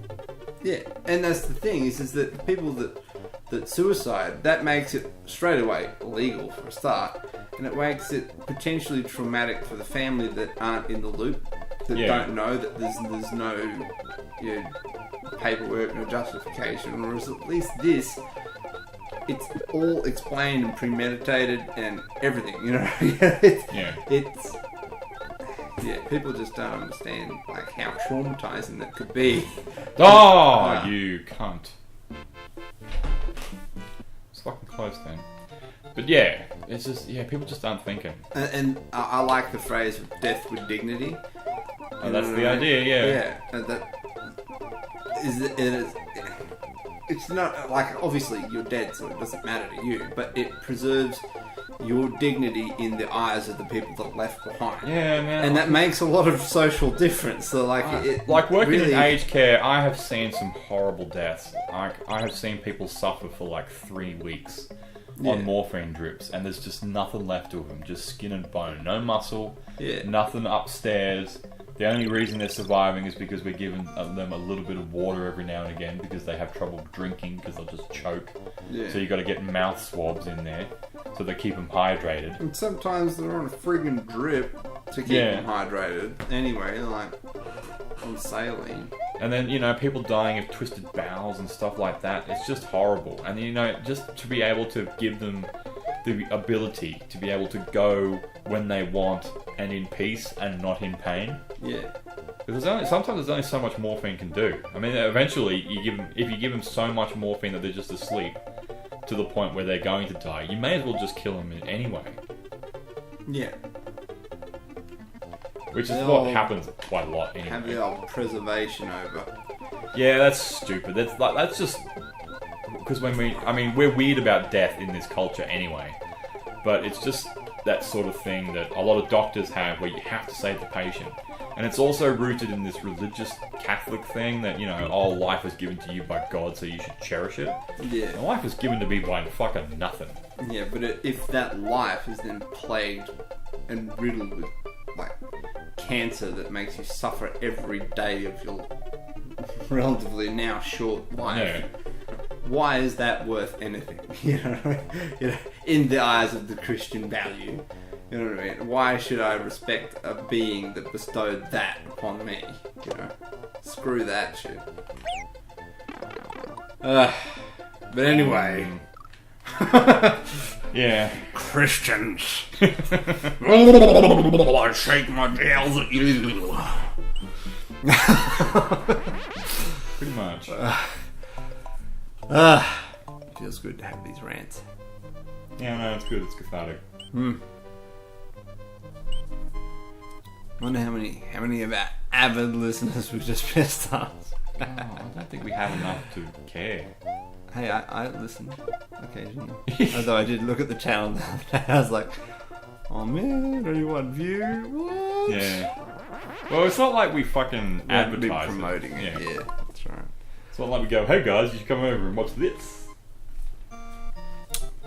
Yeah, and that's the thing is that the people that suicide, that makes it straight away illegal for a start, and it makes it potentially traumatic for the family that aren't in the loop, that don't know that there's no paperwork, no justification, whereas at least this, it's all explained and premeditated and everything, people just don't understand like how traumatizing that could be. Oh, you cunt. It's fucking close then. But yeah, it's just, people just aren't thinking. And I like the phrase "death with dignity." Oh, that's the idea, yeah. Yeah, and that is it's not like obviously you're dead, so it doesn't matter to you, but it preserves your dignity in the eyes of the people that are left behind. Yeah, man. And that makes a lot of social difference. So like working really, in aged care, I have seen some horrible deaths. I have seen people suffer for like 3 weeks on morphine drips, and there's just nothing left of them, just skin and bone, no muscle, nothing upstairs. The only reason they're surviving is because we're giving them a little bit of water every now and again because they have trouble drinking because they'll just choke. Yeah. So you got to get mouth swabs in there so they keep them hydrated. And sometimes they're on a friggin' drip to keep them hydrated. Anyway, like on saline. And then, you know, people dying of twisted bowels and stuff like that. It's just horrible. And, you know, just to be able to give them the ability to be able to go when they want and in peace and not in pain. Yeah. Because sometimes there's only so much morphine can do. I mean, eventually, if you give them so much morphine that they're just asleep to the point where they're going to die, you may as well just kill them anyway. Yeah. Which is what happens quite a lot anyway. Have the old preservation over. Yeah, that's stupid. That's just... Because we're weird about death in this culture anyway. But it's just that sort of thing that a lot of doctors have where you have to save the patient. And it's also rooted in this religious Catholic thing that, you know, oh, life was given to you by God, so you should cherish it. Yeah. And life was given to me by fucking nothing. Yeah, but if that life is then plagued and riddled with, like, cancer that makes you suffer every day of your relatively now short life, why is that worth anything? You know, in the eyes of the Christian value. You know what I mean? Why should I respect a being that bestowed that upon me? You know, screw that shit. But anyway, yeah, Christians. I shake my tails at you. pretty much. Feels good to have these rants. Yeah, no, it's good. It's cathartic. Wonder how many of our avid listeners we just pissed off. I don't think we have enough to care. Hey, I listen occasionally. Although I did look at the channel the other day, I was like, oh man, only one view? What? Yeah. Well, it's not like we fucking advertise promoting it. Yeah, that's right. It's not like we go, hey guys, you should come over and watch this.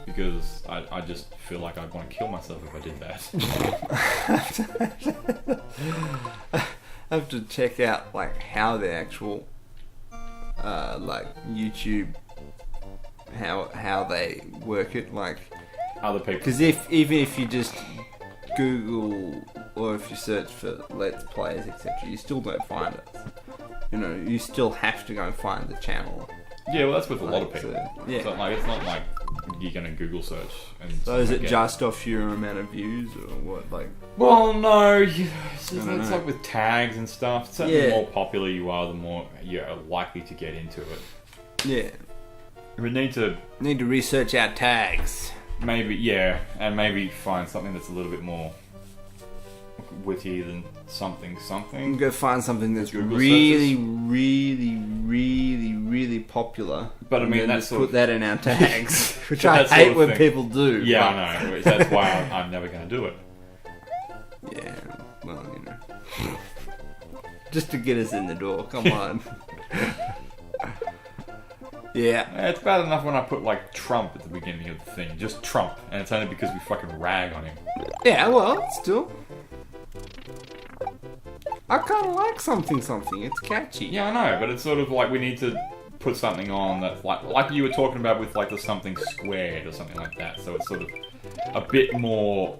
Because I just feel like I'd want to kill myself if I did that. I have to check out like how the actual like YouTube how they work it, like other people. Because even if you just Google or if you search for Let's Plays etc., you still don't find it. You know, you still have to go and find the channel. Yeah, well, that's with a lot of people. Yeah. So, like, it's not like you're gonna Google search. And so is it just off your amount of views or what? Like, well, no. It's like with tags and stuff. It's certainly the more popular you are, the more you're likely to get into it. Yeah. We need to research our tags. Maybe, and maybe find something that's a little bit more witty than something. Go find something that's Google really, searches. really, really, really popular. But I mean, that's put that in our tags, which I hate when people do. Yeah, I know. That's why I'm never going to do it. Yeah, well, you know, just to get us in the door. Come on. Yeah. It's bad enough when I put like Trump at the beginning of the thing, just Trump, and it's only because we fucking rag on him. Yeah, well, still. I kind of like something. It's catchy. Yeah, I know, but it's sort of like we need to put something on that's like you were talking about with like the something squared or something like that. So it's sort of a bit more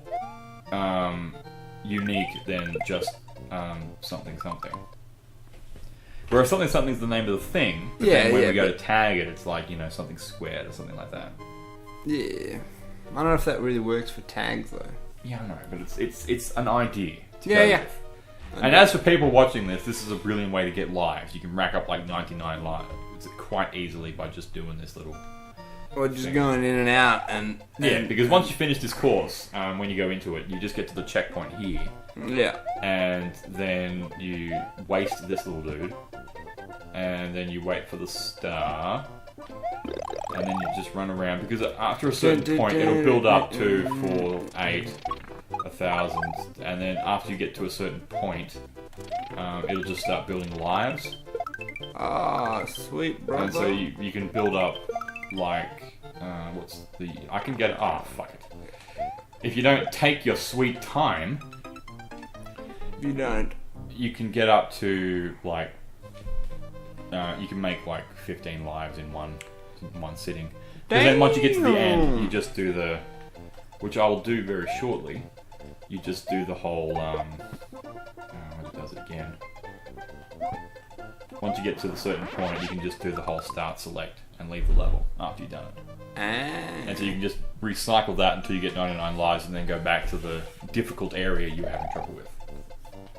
unique than just something. Whereas something's the name of the thing. But then when we go to tag it, it's like, you know, something squared or something like that. Yeah, I don't know if that really works for tags though. Yeah, I know, but it's an idea. Yeah. And as for people watching this is a brilliant way to get lives. You can rack up like 99 lives quite easily by just doing this little... Or just going in and out and... Yeah, because once you finish this course, when you go into it, you just get to the checkpoint here. Yeah. And then you waste this little dude. And then you wait for the star. and then you just run around, because after a certain point it'll build up to 4, 8, 1,000, and then after you get to a certain point, it'll just start building lives. Ah, sweet brother. And so you can build up, like, I can get, fuck it. If you don't take your sweet time, you can get up to, like, you can make, like, 15 lives in one sitting. Because then once you get to the end, you just do which I will do very shortly, you just do the whole, it does it again. Once you get to a certain point, you can just do the whole start select and leave the level after you've done it. And so you can just recycle that until you get 99 lives and then go back to the difficult area you were having trouble with.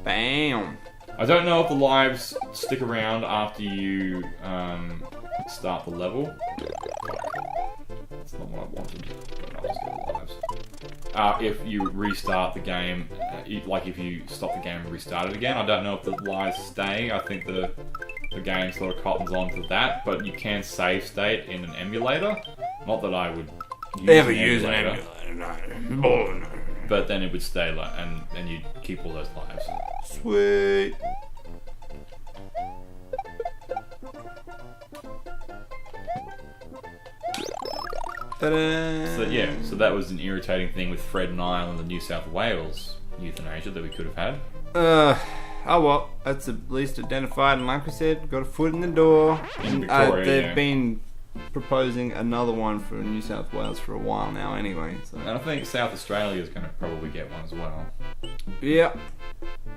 Bam! I don't know if the lives stick around after you start the level. That's not what I wanted. I'll just get the lives. If you restart the game, like if you stop the game and restart it again, I don't know if the lives stay. I think the game sort of cottons on to that, but you can save state in an emulator. Not that I would use an emulator. No. But then it would stay, and you'd keep all those lives. Sweet. Ta-da. So that was an irritating thing with Fred and Isle and the New South Wales euthanasia that we could have had. Oh well, that's at least identified, and like we said, got a foot in the door. In Victoria, they've been proposing another one for New South Wales for a while now anyway. So. And I think South Australia is going to probably get one as well. Yeah.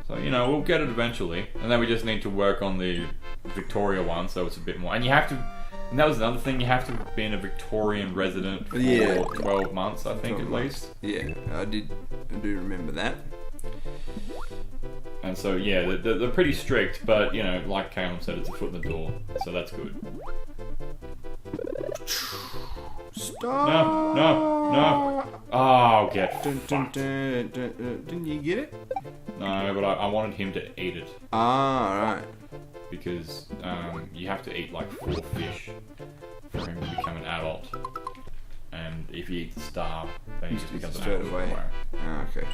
So, we'll get it eventually. And then we just need to work on the Victoria one, so it's a bit more. And you have to... And that was another thing, you have to have been a Victorian resident for 12 months, I think, at least. Yeah, I do remember that. And so, yeah, they're pretty strict, but, like Caleb said, it's a foot in the door, so that's good. Stop! No! Oh, get fucked. Didn't you get it? No, but I wanted him to eat it. Ah, right. Because you have to eat like 4 fish for him to become an adult. And if he eats the star, then he just becomes an adult straight away. Ah, okay.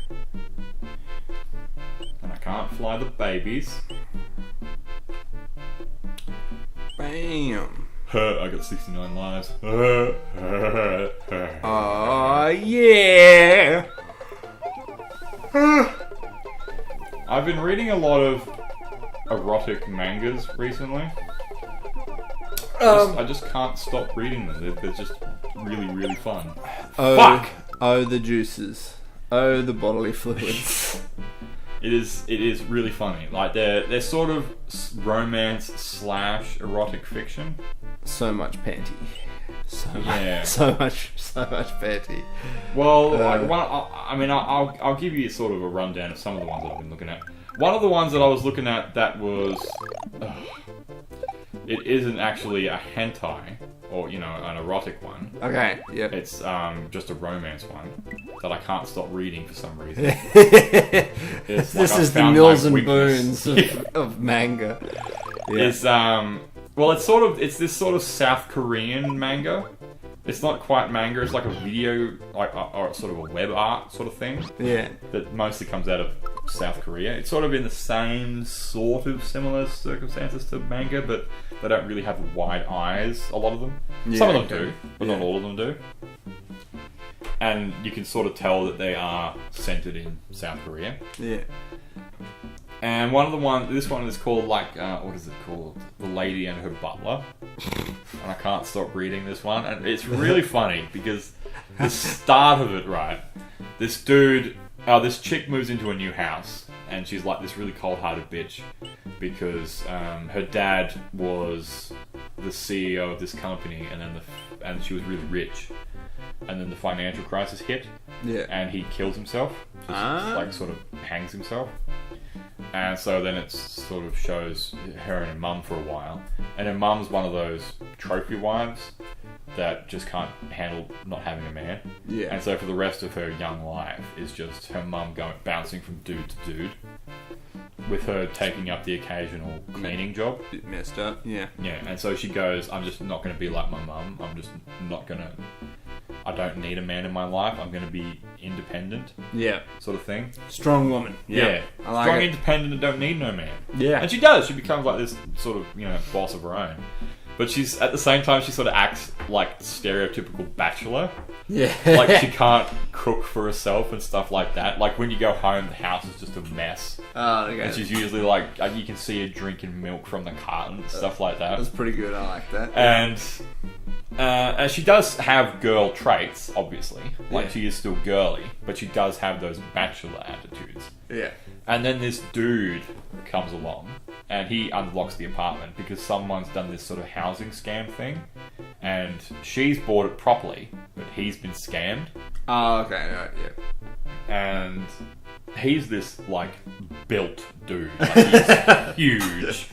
And I can't fly the babies. Bam! I got 69 lives. Oh, yeah! I've been reading a lot of erotic mangas recently. I just can't stop reading them. They're just really, really fun. Fuck! Oh, the juices. Oh, the bodily fluids. It is really funny. Like they're sort of romance / erotic fiction. So much panty. Yeah. So much panty. Well, I'll give you sort of a rundown of some of the ones that I've been looking at. One of the ones that I was looking at that was, it isn't actually a hentai or an erotic one. Okay. Yep. It's just a romance one that I can't stop reading for some reason. This is the mills and boons of manga. Yeah. It's this sort of South Korean manga. It's not quite manga. It's like a video, or sort of a web art sort of thing. Yeah. That mostly comes out of South Korea. It's sort of in the same sort of similar circumstances to manga, but they don't really have wide eyes. A lot of them. Yeah, Some of them do, but not all of them do. And you can sort of tell that they are centered in South Korea. Yeah. And this one is called what is it called? The Lady and Her Butler. And I can't stop reading this one. And it's really funny because the start of it, right? This chick moves into a new house and she's like this really cold-hearted bitch because her dad was the CEO of this company and she was really rich. And then the financial crisis hit. Yeah. And he kills himself. Just sort of hangs himself. And so then it sort of shows her and her mum for a while. And her mum's one of those trophy wives that just can't handle not having a man. Yeah. And so for the rest of her young life is just her mum bouncing from dude to dude. with her taking up the occasional cleaning job. Bit messed up. Yeah. Yeah, and so she goes, I'm just not going to be like my mum. I'm just not going to... I don't need a man in my life. I'm going to be independent. Yeah. Sort of thing. Strong woman. Yeah. I like Strong, it. independent, and don't need no man. Yeah. And she does. She becomes like this sort of, boss of her own. But she's, at the same time, she sort of acts like stereotypical bachelor. Yeah. Like, she can't cook for herself and stuff like that. Like, when you go home, the house is just a mess. Oh, okay. And she's usually like, you can see her drinking milk from the carton, stuff like that. That's pretty good. I like that. And she does have girl traits, obviously. Like, Yeah. she is still girly, but she does have those bachelor attitudes. Yeah. And then this dude comes along, and he unlocks the apartment because someone's done this sort of housing scam thing, and she's bought it properly, but he's been scammed. Oh, okay. Right, yeah. And he's this, like, built dude. Like, he's huge.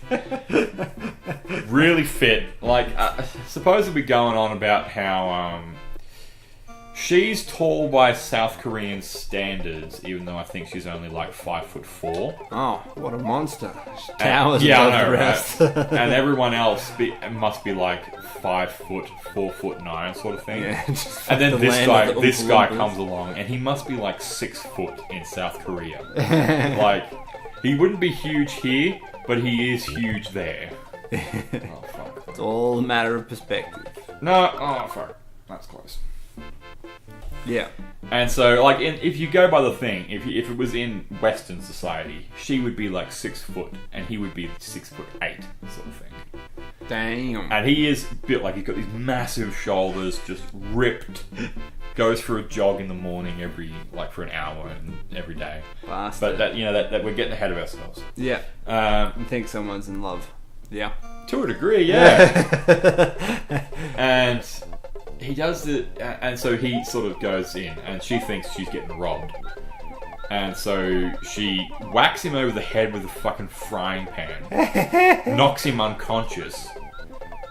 Really fit. Like, supposedly going on about how, she's tall by South Korean standards, even though I think she's only like 5'4". Oh, what a monster. She towers Yeah, above I know, the rest. right? And everyone else must be like 5 foot, 4'9" sort of thing. Yeah, just And then the this land of the guy Oompa Loompas. comes along, and he must be like 6 foot in South Korea. Like, he wouldn't be huge here, but he is huge there. Oh fuck. It's all a matter of perspective. No, oh fuck, that's close. Yeah. And so, like, if you go by the thing, if it was in Western society, she would be like 6 foot, and he would be 6'8", sort of thing. Damn. And he is built like he's got these massive shoulders, just ripped. Goes for a jog in the morning for an hour every day. Bastard. But that we're getting ahead of ourselves. Yeah. I think someone's in love. Yeah. To a degree, yeah. And he does it, and so he sort of goes in, and she thinks she's getting robbed. And so she whacks him over the head with a fucking frying pan, knocks him unconscious,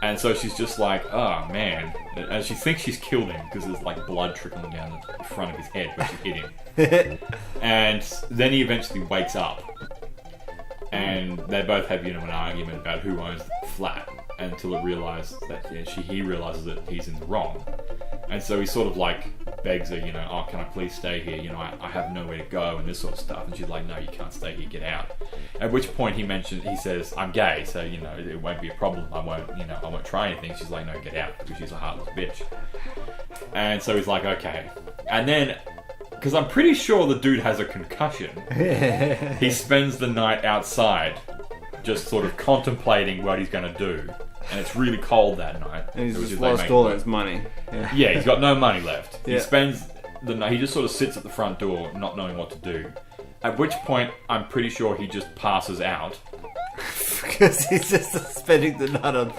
and so she's just like, oh man. And she thinks she's killed him because there's like blood trickling down the front of his head where she hit him. And then he eventually wakes up, and they both have an argument about who owns the flat, until it realizes that he realizes that he's in the wrong. And so he sort of like begs her, oh, can I please stay here? I have nowhere to go and this sort of stuff. And she's like, no, you can't stay here, get out. At which point he says, I'm gay, so, it won't be a problem. I won't try anything. She's like, no, get out, because she's a heartless bitch. And so he's like, okay. And then, because I'm pretty sure the dude has a concussion, he spends the night outside, just sort of contemplating what he's going to do. And it's really cold that night. And he's so just lost all his money. Yeah, he's got no money left. Yeah. He spends the night. He just sort of sits at the front door, not knowing what to do. At which point, I'm pretty sure he just passes out. Because he's just spending the night on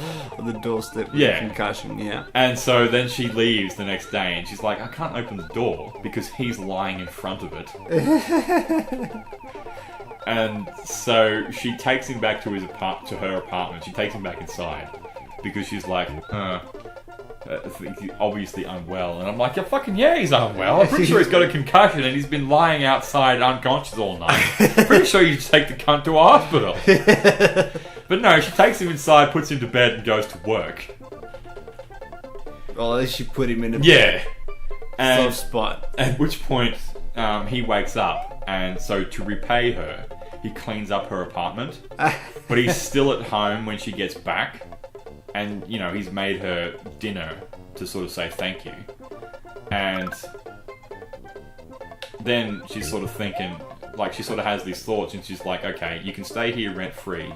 the doorstep with a concussion, yeah. And so then she leaves the next day, and she's like, I can't open the door because he's lying in front of it. And so she takes him back to her apartment. She takes him back inside because she's like, he's obviously unwell. And I'm like, he's unwell. I'm pretty sure he's got a concussion and he's been lying outside unconscious all night. Pretty sure you just take the cunt to a hospital. But no, she takes him inside, puts him to bed, and goes to work. Well, at least she put him in a soft spot. At which point, he wakes up, and so to repay her, he cleans up her apartment. But he's still at home when she gets back. And, he's made her dinner to sort of say thank you. And then she's sort of thinking, like, she sort of has these thoughts, and she's like, okay, you can stay here rent-free,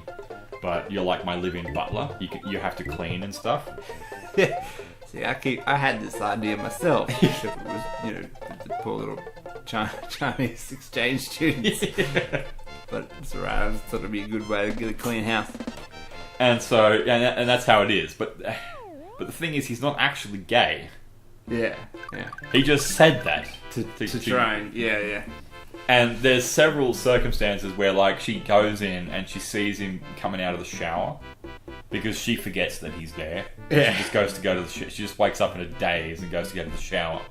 but you're like my live-in butler. You have to clean and stuff. Yeah. See, I had this idea myself. If it was, the poor little Chinese exchange students. Yeah. But it's alright. I just thought it'd be a good way to get a clean house. And so, and that's how it is. But the thing is, he's not actually gay. Yeah. He just said that to try and yeah. And there's several circumstances where, like, she goes in and she sees him coming out of the shower, because she forgets that he's there. Yeah. She just goes to go to the she just wakes up in a daze and goes to go to the shower.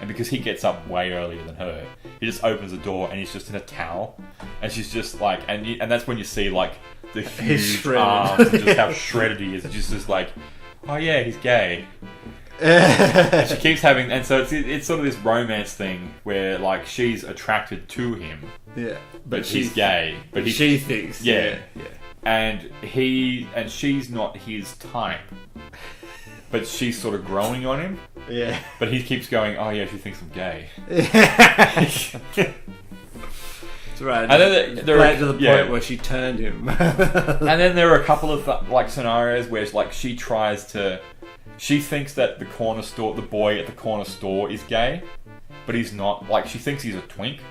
And because he gets up way earlier than her, he just opens the door and he's just in a towel. And she's just like, and that's when you see like the huge arms and just how shredded he is. It's just like, oh yeah, he's gay. And she keeps having, and so it's sort of this romance thing where like she's attracted to him, Yeah. but she's gay. But she thinks. Yeah. Yeah. and she's not his type. But she's sort of growing on him. Yeah. But he keeps going, oh yeah, she thinks I'm gay. That's right. And then there right to the point where she turned him. And then there are a couple of like scenarios where like she thinks that the boy at the corner store is gay, but he's not. Like she thinks he's a twink,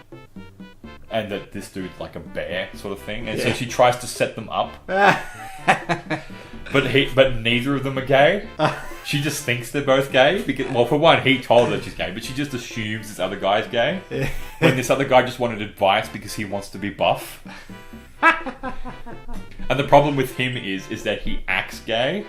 and that this dude's like a bear sort of thing, and so she tries to set them up. But neither of them are gay. She just thinks they're both gay because, well, for one, he told her she's gay, but she just assumes this other guy's gay. When this other guy just wanted advice because he wants to be buff. And the problem with him is that he acts gay.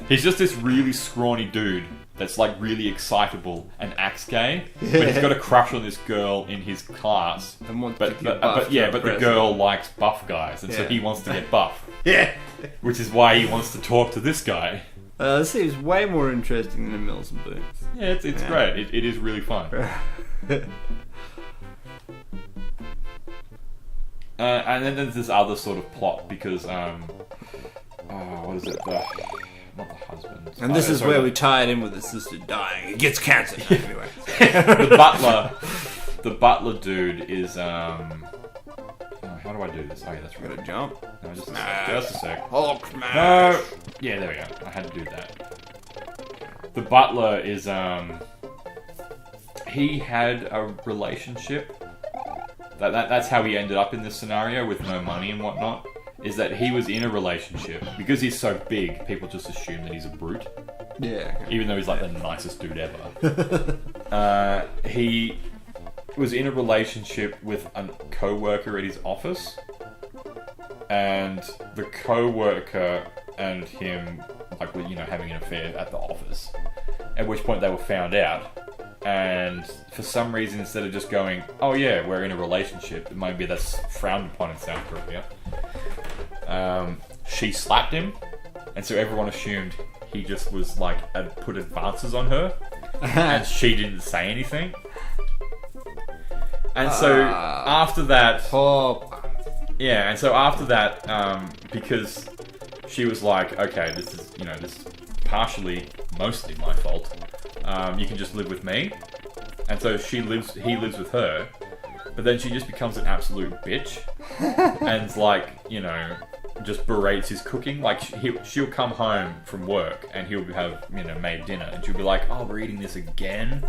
He's just this really scrawny dude that's like really excitable and acts gay, but he's got a crush on this girl in his class. But the girl likes buff guys, and so he wants to get buff. Yeah. Which is why he wants to talk to this guy. This seems way more interesting than Mills and Boons. Yeah, it's great. It is really fun. And then there's this other sort of plot because what is it? Not the husband. And this is where we tie it in with the sister dying. It gets cancer. Anyway. The butler dude is how do I do this? Oh yeah, that's right. Gotta jump. No, just a sec. Hulk smash. No. Yeah, there we go. I had to do that. The butler is he had a relationship. That's how he ended up in this scenario with no money and whatnot. Is that he was in a relationship because he's so big, people just assume that he's a brute. Yeah. Even though he's like the nicest dude ever. He was in a relationship with a co-worker at his office, and the co-worker and him like were having an affair at the office. At which point they were found out. And for some reason, instead of just going, oh yeah, we're in a relationship, maybe that's frowned upon in South Korea, she slapped him, and so everyone assumed he just was like, had put advances on her, and she didn't say anything. And so after that, because she was like, okay, this is partially, mostly my fault. You can just live with me. And so he lives with her, but then she just becomes an absolute bitch and just berates his cooking. Like she'll come home from work and he'll have made dinner, and she'll be like, oh, we're eating this again.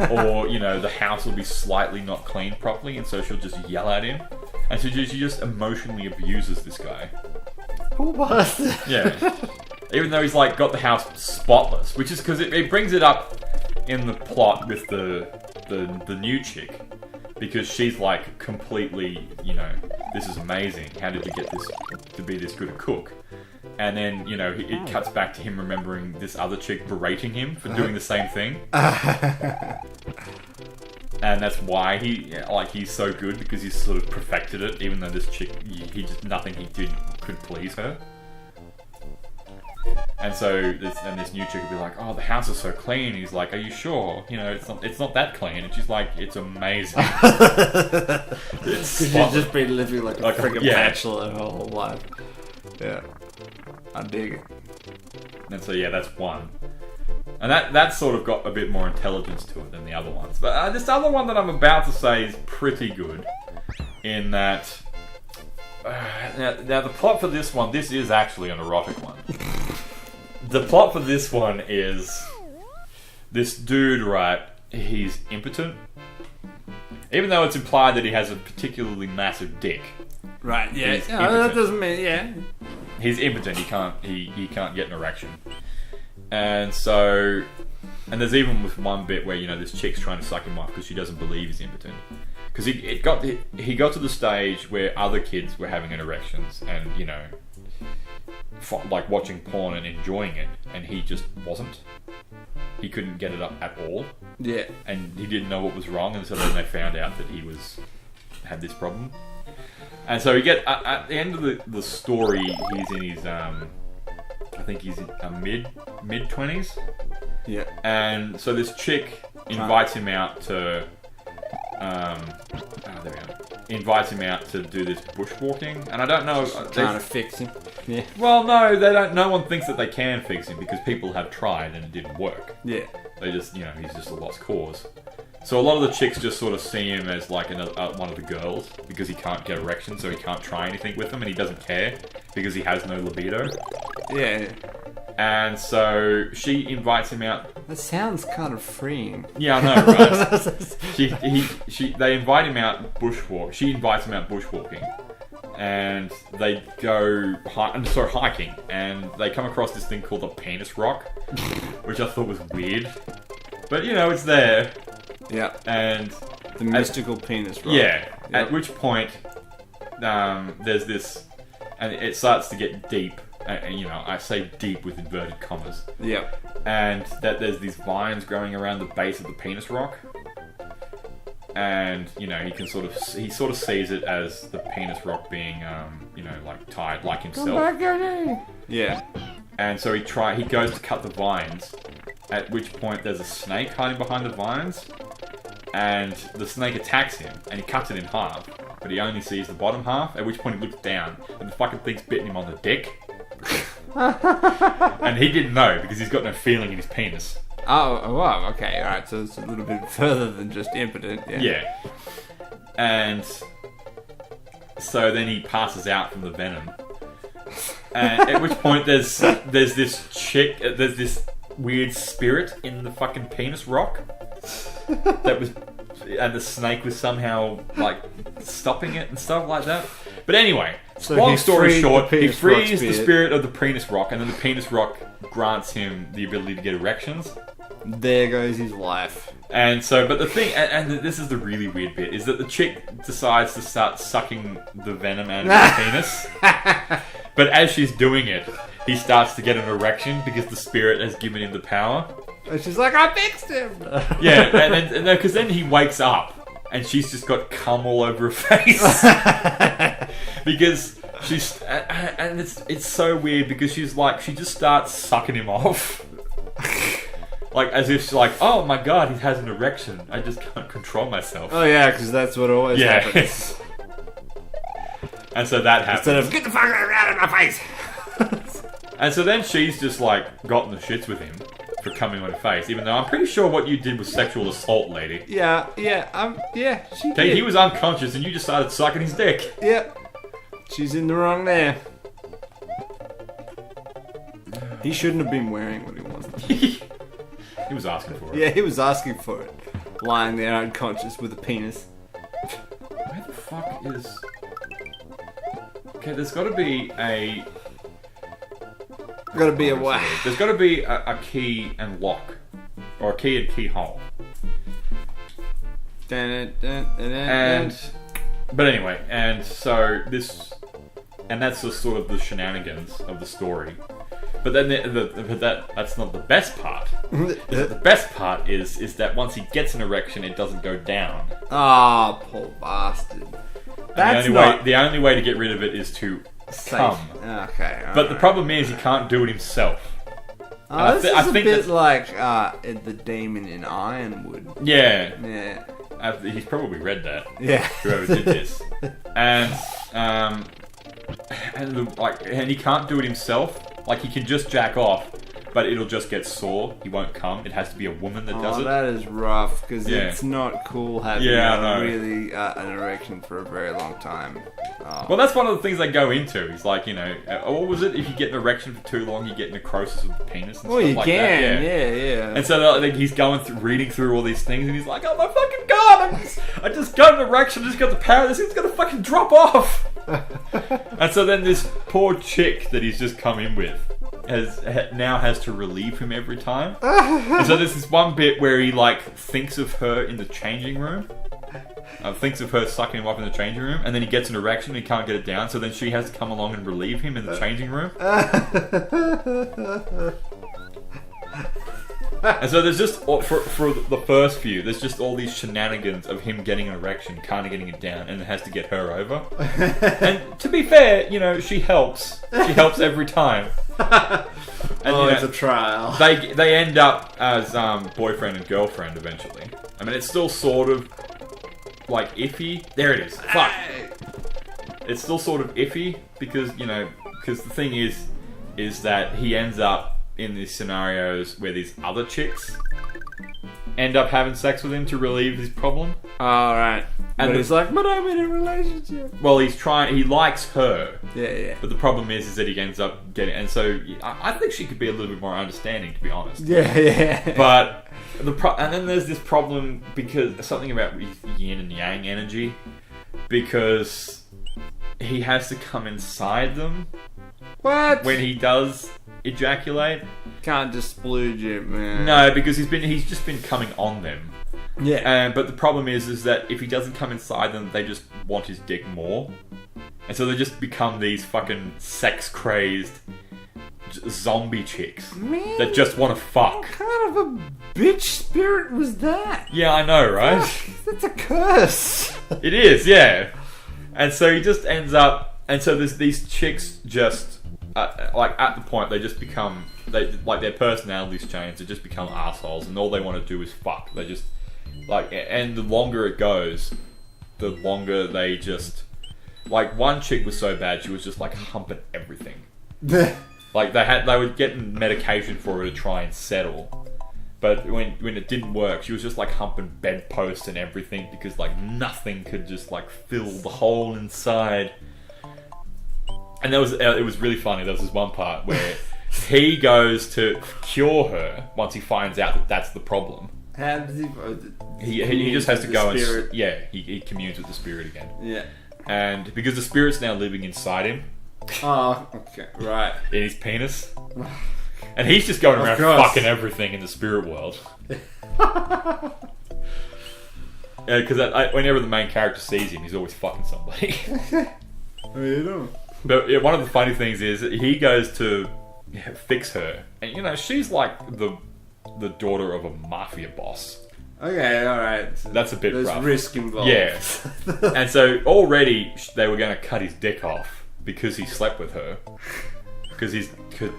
Or the house will be slightly not cleaned properly, and so she'll just yell at him, and so she just emotionally abuses this guy. What? Yeah. Even though he's got the house spotless, which is because it brings it up in the plot with the new chick, because she's like completely, this is amazing. How did you get this to be this good a cook? And then it cuts back to him remembering this other chick berating him for doing the same thing, and that's why he's so good, because he's sort of perfected it. Even though this chick, nothing he did could please her. And so this new chick would be like, oh, the house is so clean. He's like, are you sure? It's not that clean. And she's like, it's amazing. She's just been living like a friggin' bachelor her whole life. Yeah. I dig it. And so that's one. And that sort of got a bit more intelligence to it than the other ones. But this other one that I'm about to say is pretty good, in that now the plot for this one, this is actually an erotic one. The plot for this one is this dude, right? He's impotent, even though it's implied that he has a particularly massive dick. Right. Yeah. That doesn't mean he's impotent. He can't get an erection, and so there's even with one bit where this chick's trying to suck him off because she doesn't believe he's impotent. Because he got to the stage where other kids were having erections, and like watching porn and enjoying it, and he just wasn't. He couldn't get it up at all. Yeah. And he didn't know what was wrong, and so then they found out that he had this problem. And so at the end of the story, he's in his I think he's in mid 20s. Yeah. And so this chick invites him out to there we go. Invites him out to do this bushwalking, and I don't know. Trying to fix him. Yeah. Well, no, they don't. No one thinks that they can fix him because people have tried and it didn't work. Yeah. They just, he's just a lost cause. So a lot of the chicks just sort of see him as like one of the girls because he can't get erections, so he can't try anything with them, and he doesn't care because he has no libido. Yeah. And so she invites him out. That sounds kind of freeing. Yeah, I know, right? They invite him out bushwalk. She invites him out bushwalking, and they go hiking, and they come across this thing called a penis rock, which I thought was weird, but it's there. Yeah. And the mystical penis rock. Yeah. Yep. At which point, there's this, and it starts to get deep. I say deep with inverted commas. Yep. And that there's these vines growing around the base of the penis rock. And, he sort of sees it as the penis rock being, like tied like himself. Yeah. And so he goes to cut the vines, at which point there's a snake hiding behind the vines. And the snake attacks him, and he cuts it in half. But he only sees the bottom half, at which point he looks down, and the fucking thing's bitten him on the dick. And he didn't know, because he's got no feeling in his penis. Oh, wow, okay, alright, so it's a little bit further than just impotent, yeah. Yeah. And so then he passes out from the venom. And at which point there's this chick, there's this weird spirit in the fucking penis rock. And the snake was somehow like stopping it and stuff like that. But anyway, so long story short, he frees the the spirit of the penis rock, and then the penis rock grants him the ability to get erections. There goes his life. And so, but the thing, and this is the really weird bit, is that the chick decides to start sucking the venom out of his penis. But as she's doing it, he starts to get an erection because the spirit has given him the power. And she's like, I fixed him! Yeah, and because then he wakes up and she's just got cum all over her face. Because she's, and it's so weird because she's like, she just starts sucking him off. Like, as if she's like, oh my god, he has an erection. I just can't control myself. Oh yeah, because that's what always happens. And so that happens. Instead of, get the fuck out of my face! And so then she's just like, gotten the shits with him for coming on her face, even though I'm pretty sure what you did was sexual assault, lady. Yeah, she Okay, did. he was unconscious and you just started sucking his dick. Yep. She's in the wrong there. He shouldn't have been wearing what he wanted. He was asking for it. Yeah, he was asking for it. Lying there unconscious with a penis. Where the fuck is... Okay, there's gotta be a... Gotta be a what? There's gotta be a key and lock. Or a key and keyhole. And... But anyway, and so this... And that's the sort of the shenanigans of the story. But then that's not the best part. The best part is that once he gets an erection, it doesn't go down. Ah, oh, poor bastard. That's the only way to get rid of it is to come. Okay. But the problem is he can't do it himself. This is a bit like the demon in Ironwood. Yeah. Yeah. He's probably read that. Yeah. Whoever did this. And he can't do it himself. Like, he can just jack off, but it'll just get sore. He won't come. It has to be a woman that does it. That is rough, because it's not cool having really an erection for a very long time. Oh. Well, that's one of the things they go into. He's like, what was it? If you get an erection for too long, you get necrosis of the penis and stuff like that. Yeah. And so he's going through, reading through all these things, and he's like, oh my fucking god, I just got an erection, I just got the power, this thing's gonna fucking drop off. And so then this poor chick that he's just come in with now has to relieve him every time. And so there's this one bit where he like thinks of her in the changing room, thinks of her sucking him up in the changing room, and then he gets an erection and he can't get it down, so then she has to come along and relieve him in the changing room. And so there's just, for the first few, there's just all these shenanigans of him getting an erection, kind of getting it down, and it has to get her over. And to be fair, you know, she helps. She helps every time. And, it's a trial. They end up as boyfriend and girlfriend eventually. I mean, it's still sort of like iffy. There it is. Fuck. It's still sort of iffy because the thing is that he ends up in these scenarios where these other chicks end up having sex with him to relieve his problem. Alright. And he's like, but I'm in a relationship. Well, he likes her. Yeah. But the problem is that he ends up getting, and so I think she could be a little bit more understanding, to be honest. Yeah. But and then there's this problem because something about yin and yang energy, because he has to come inside them. What? When he does ejaculate. Can't just splooge it, man. No, because he's just been coming on them. Yeah. But the problem is that if he doesn't come inside them, they just want his dick more. And so they just become these fucking sex-crazed zombie chicks. Man, that just want to fuck. What kind of a bitch spirit was that? Yeah, I know, right? That's a curse. It is, yeah. And so he just ends up... And so there's these chicks just... like at the point they just become their personalities change. They just become assholes, and all they want to do is fuck. They just and the longer it goes, the longer they just one chick was so bad she was just humping everything. They were getting medication for her to try and settle, but when it didn't work, she was just humping bedposts and everything because nothing could just fill the hole inside. And it was really funny. There was this one part where he goes to cure her once he finds out that that's the problem. How does he just has to go and he communes with the spirit again. Yeah. And because the spirit's now living inside him. Oh, okay, right. In his penis. And he's just going around fucking everything in the spirit world. Because whenever the main character sees him, he's always fucking somebody. What are you doing? But one of the funny things is that he goes to fix her, and she's like the daughter of a mafia boss. Okay, all right. So that's a bit rough. There's risk involved. Yeah, and so already they were going to cut his dick off because he slept with her. Because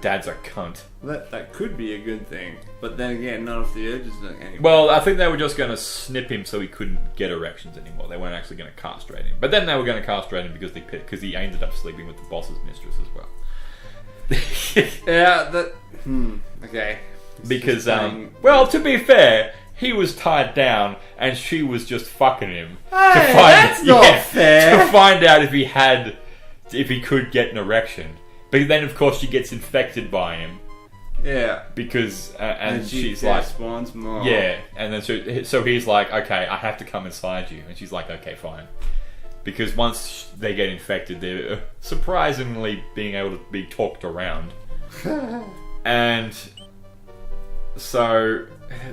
dad's a cunt. That could be a good thing, but then again, not if the urge is not anymore. Well, I think they were just going to snip him so he couldn't get erections anymore. They weren't actually going to castrate him. But then they were going to castrate him because he ended up sleeping with the boss's mistress as well. Yeah, okay. Because, well, to be fair, he was tied down and she was just fucking him. Hey, that's not fair. To find out if he could get an erection. But then, of course, she gets infected by him. Yeah. Because, and she's responds more. Yeah. And then so he's like, okay, I have to come inside you. And she's like, okay, fine. Because once they get infected, they're surprisingly being able to be talked around. And so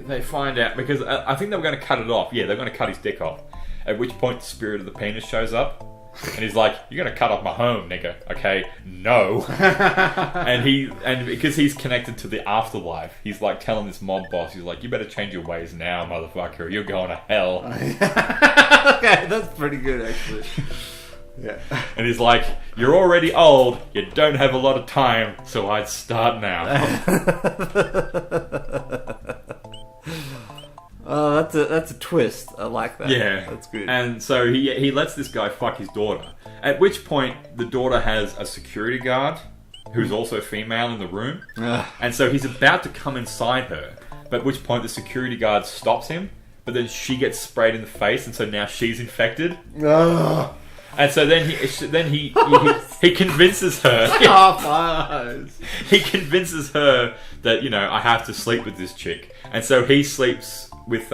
they find out, because I think they were going to cut it off. Yeah, they're going to cut his dick off. At which point the spirit of the penis shows up. And he's like, you're gonna cut off my home, nigga. Okay, no. and because he's connected to the afterlife, he's telling this mob boss, he's like, you better change your ways now, motherfucker, or you're going to hell. Okay, that's pretty good actually. Yeah. And he's like, you're already old, you don't have a lot of time, so I'd start now. Oh, that's a twist. I like that. Yeah, that's good. And so he lets this guy fuck his daughter. At which point, the daughter has a security guard who's also female in the room, and so he's about to come inside her. But at which point, the security guard stops him. But then she gets sprayed in the face, and so now she's infected. And so then he convinces her. He convinces her that I have to sleep with this chick, and so he sleeps with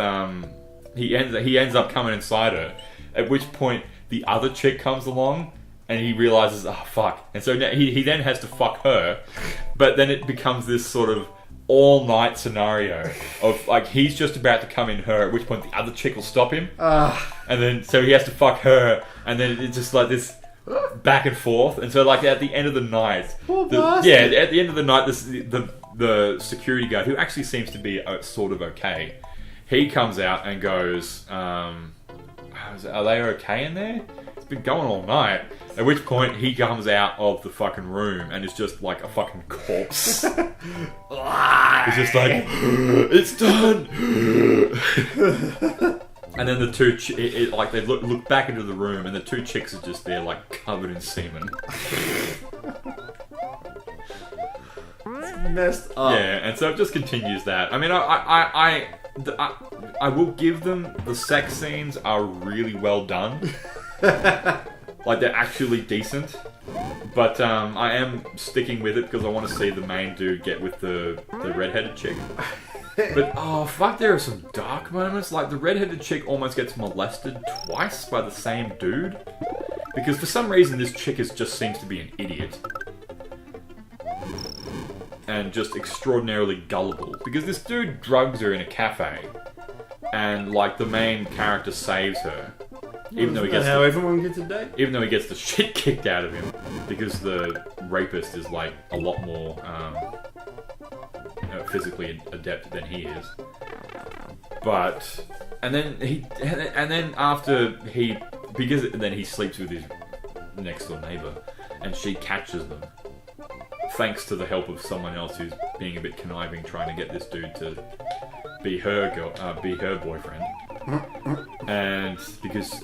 he ends up coming inside her. At which point the other chick comes along, and he realizes, oh fuck, and so now he then has to fuck her. But then it becomes this sort of all night scenario of like he's just about to come in her, at which point the other chick will stop him, and then so he has to fuck her, and then it's just like this back and forth, and so like at the end of the night, at the end of the night, the security guard, who actually seems to be sort of okay, he comes out and goes, "Are they okay in there? It's been going all night." At which point he comes out of the fucking room and is just like a fucking corpse. It's just like, it's done. And then the two, like they look back into the room and the two chicks are just there, like covered in semen. Messed up. Yeah, and so it just continues that. I mean, I will give them the sex scenes are really well done. Like, they're actually decent. But I am sticking with it because I want to see the main dude get with the redheaded chick. But, oh, fuck, there are some dark moments. Like, the redheaded chick almost gets molested twice by the same dude. Because for some reason, this chick just seems to be an idiot. And just extraordinarily gullible. Because this dude drugs her in a cafe. And, like, the main character saves her. Even though he gets everyone gets a date? Even though he gets the shit kicked out of him. Because the rapist is, like, a lot more physically adept than he is. But... And then he sleeps with his next door neighbor. And she catches them. Thanks to the help of someone else who's being a bit conniving, trying to get this dude to be her boyfriend. And because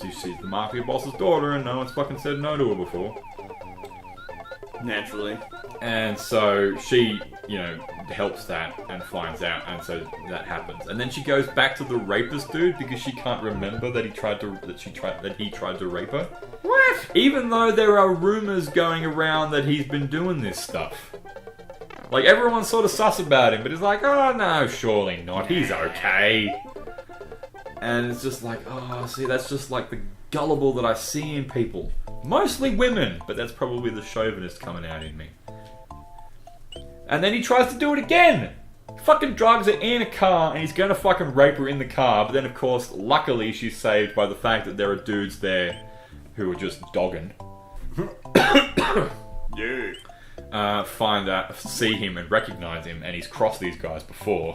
she's the mafia boss's daughter and no one's fucking said no to her before. Naturally. And so she, helps that and finds out, and so that happens. And then she goes back to the rapist dude because she can't remember that he tried to rape her. What? Even though there are rumors going around that he's been doing this stuff. Like, everyone's sort of sus about him, but it's like, oh no, surely not. He's okay. And it's just like, oh, see, that's just like the gullible that I see in people. Mostly women, but that's probably the chauvinist coming out in me. And then he tries to do it again! Fucking drugs her in a car, and he's gonna fucking rape her in the car, but then of course, luckily she's saved by the fact that there are dudes there who are just dogging. Yeah. See him and recognize him, and he's crossed these guys before.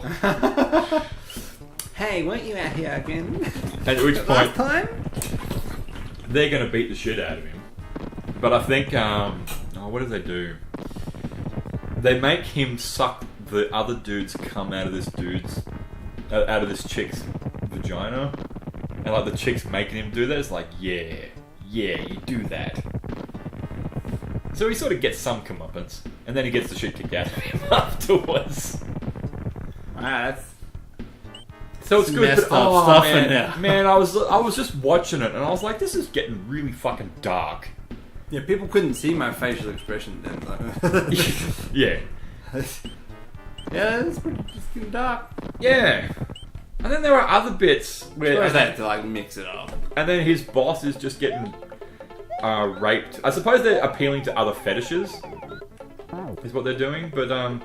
Hey, weren't you out here again? At which point, last time? They're gonna beat the shit out of him. But I think, what do they do? They make him suck the other dude's cum out of this chick's vagina, and like the chick's making him do that. It's like, yeah, you do that. So he sort of gets some comeuppance, and then he gets the shit kicked out of him afterwards. That's so it's good, messed but up stuff in man, there. man, I was just watching it, and I was like, this is getting really fucking dark. Yeah, people couldn't see my facial expression then. Like. Yeah. Yeah, it's getting dark. Yeah. And then there are other bits where they have to like mix it up. And then his boss is just getting raped. I suppose they're appealing to other fetishes. Is what they're doing, but where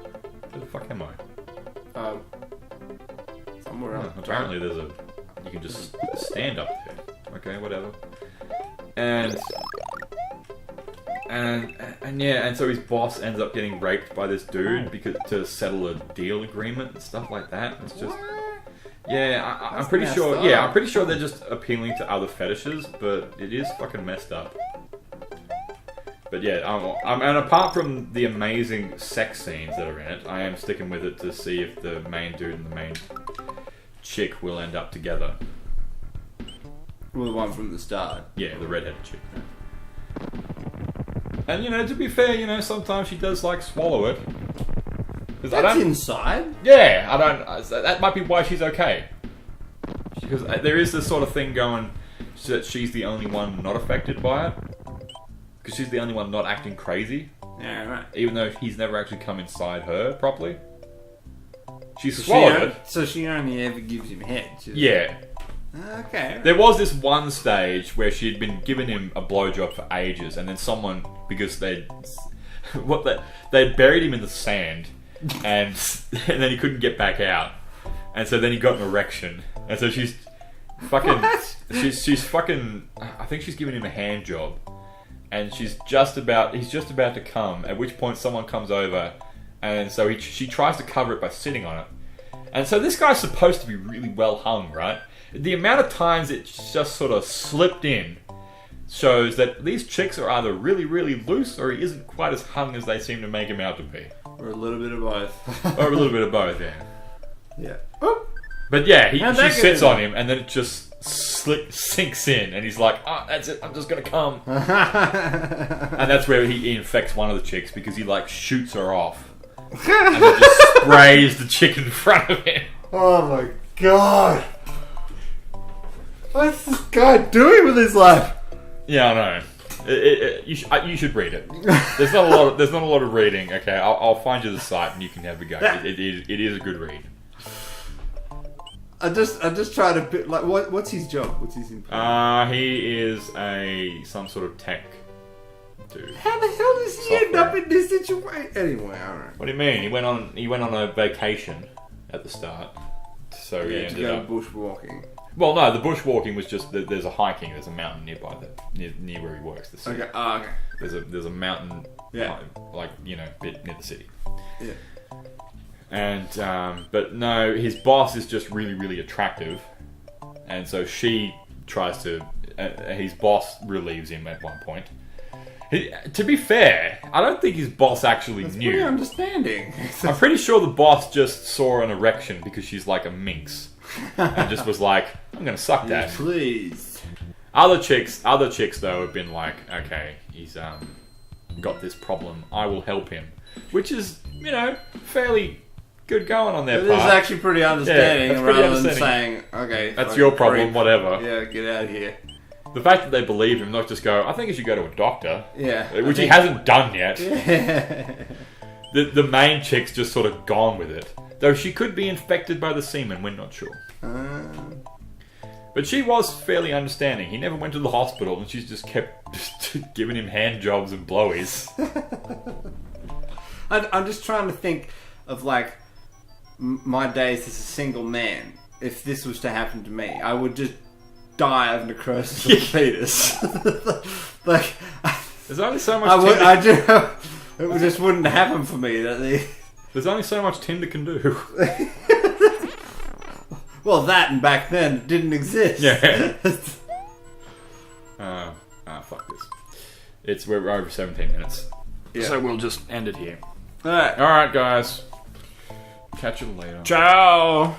the fuck am I? Somewhere else. Apparently you can just stand up there. Okay, whatever. And so his boss ends up getting raped by this dude because to settle a deal agreement and stuff like that. It's just, yeah, I'm pretty sure. Yeah, I'm pretty sure they're just appealing to other fetishes, but it is fucking messed up. But yeah, and apart from the amazing sex scenes that are in it, I am sticking with it to see if the main dude and the main chick will end up together. Well, the one from the start. Yeah, the redheaded chick. And, to be fair, sometimes she does, swallow it. That's inside? Yeah, that might be why she's okay. Because there is this sort of thing going that she's the only one not affected by it. Because she's the only one not acting crazy. Yeah, right. Even though he's never actually come inside her properly. She's swallowed it. So she only ever gives him head. Yeah. Okay. There was this one stage where she'd been giving him a blowjob for ages, and then someone, because they'd buried him in the sand, and then he couldn't get back out, and so then he got an erection, and so she's fucking, she's fucking, I think she's giving him a hand job, and he's just about to come, at which point someone comes over, and so she tries to cover it by sitting on it, and so this guy's supposed to be really well hung, right? The amount of times it's just sort of slipped in shows that these chicks are either really, really loose, or he isn't quite as hung as they seem to make him out to be. Or a little bit of both. Or a little bit of both, yeah. Yeah. Oh. But yeah, she sits on him, and then it just sinks in, and he's like, "Oh, that's it. I'm just gonna come." And that's where he infects one of the chicks, because he like shoots her off, and then just sprays the chick in front of him. Oh my god! What's this guy doing with his life? Yeah, I know. You should read it. There's not a lot of reading. Okay, I'll find you the site and you can have a go. It is a good read. I just try to like what's his job? What's his employment? He is some sort of tech dude. How the hell does he end up in this situation? Anyway, I don't know. What do you mean? He went on a vacation at the start, so he ended up bushwalking. Well, no, the bushwalking was just there's a hiking. There's a mountain nearby near where he works. The city. Okay. Oh, okay. There's a mountain. Yeah. Like bit near the city. Yeah. And but no, his boss is just really, really attractive, and so she tries to. His boss relieves him at one point. To be fair, I don't think his boss actually That's knew. pretty understanding. I'm pretty sure the boss just saw an erection because she's like a minx, and just was like, "I'm gonna suck that." Yes, please. Other chicks though have been like, "Okay, he's got this problem. I will help him," which is fairly good going on their It part. is actually pretty understanding, that's pretty rather understanding. than saying, "Okay, That's your problem, creep. whatever." Yeah, get out of here. The fact that they believe him, not just go, "I think you should go to a doctor," Yeah, which he hasn't done yet. Yeah. The main chick's just sort of gone with it, though she could be infected by the semen. We're not sure. But she was fairly understanding. He never went to the hospital, and she's just kept giving him hand jobs and blowies. I'm just trying to think of like my days as a single man. If this was to happen to me, I would just die of necrosis of the fetus. Like, There's only so much. It just wouldn't happen for me. There's only so much Tinder can do. Well, that and back then it didn't exist. Yeah. Fuck this. We're over 17 minutes. Yeah. So we'll just end it here. Alright. Alright, guys. Catch you later. Ciao.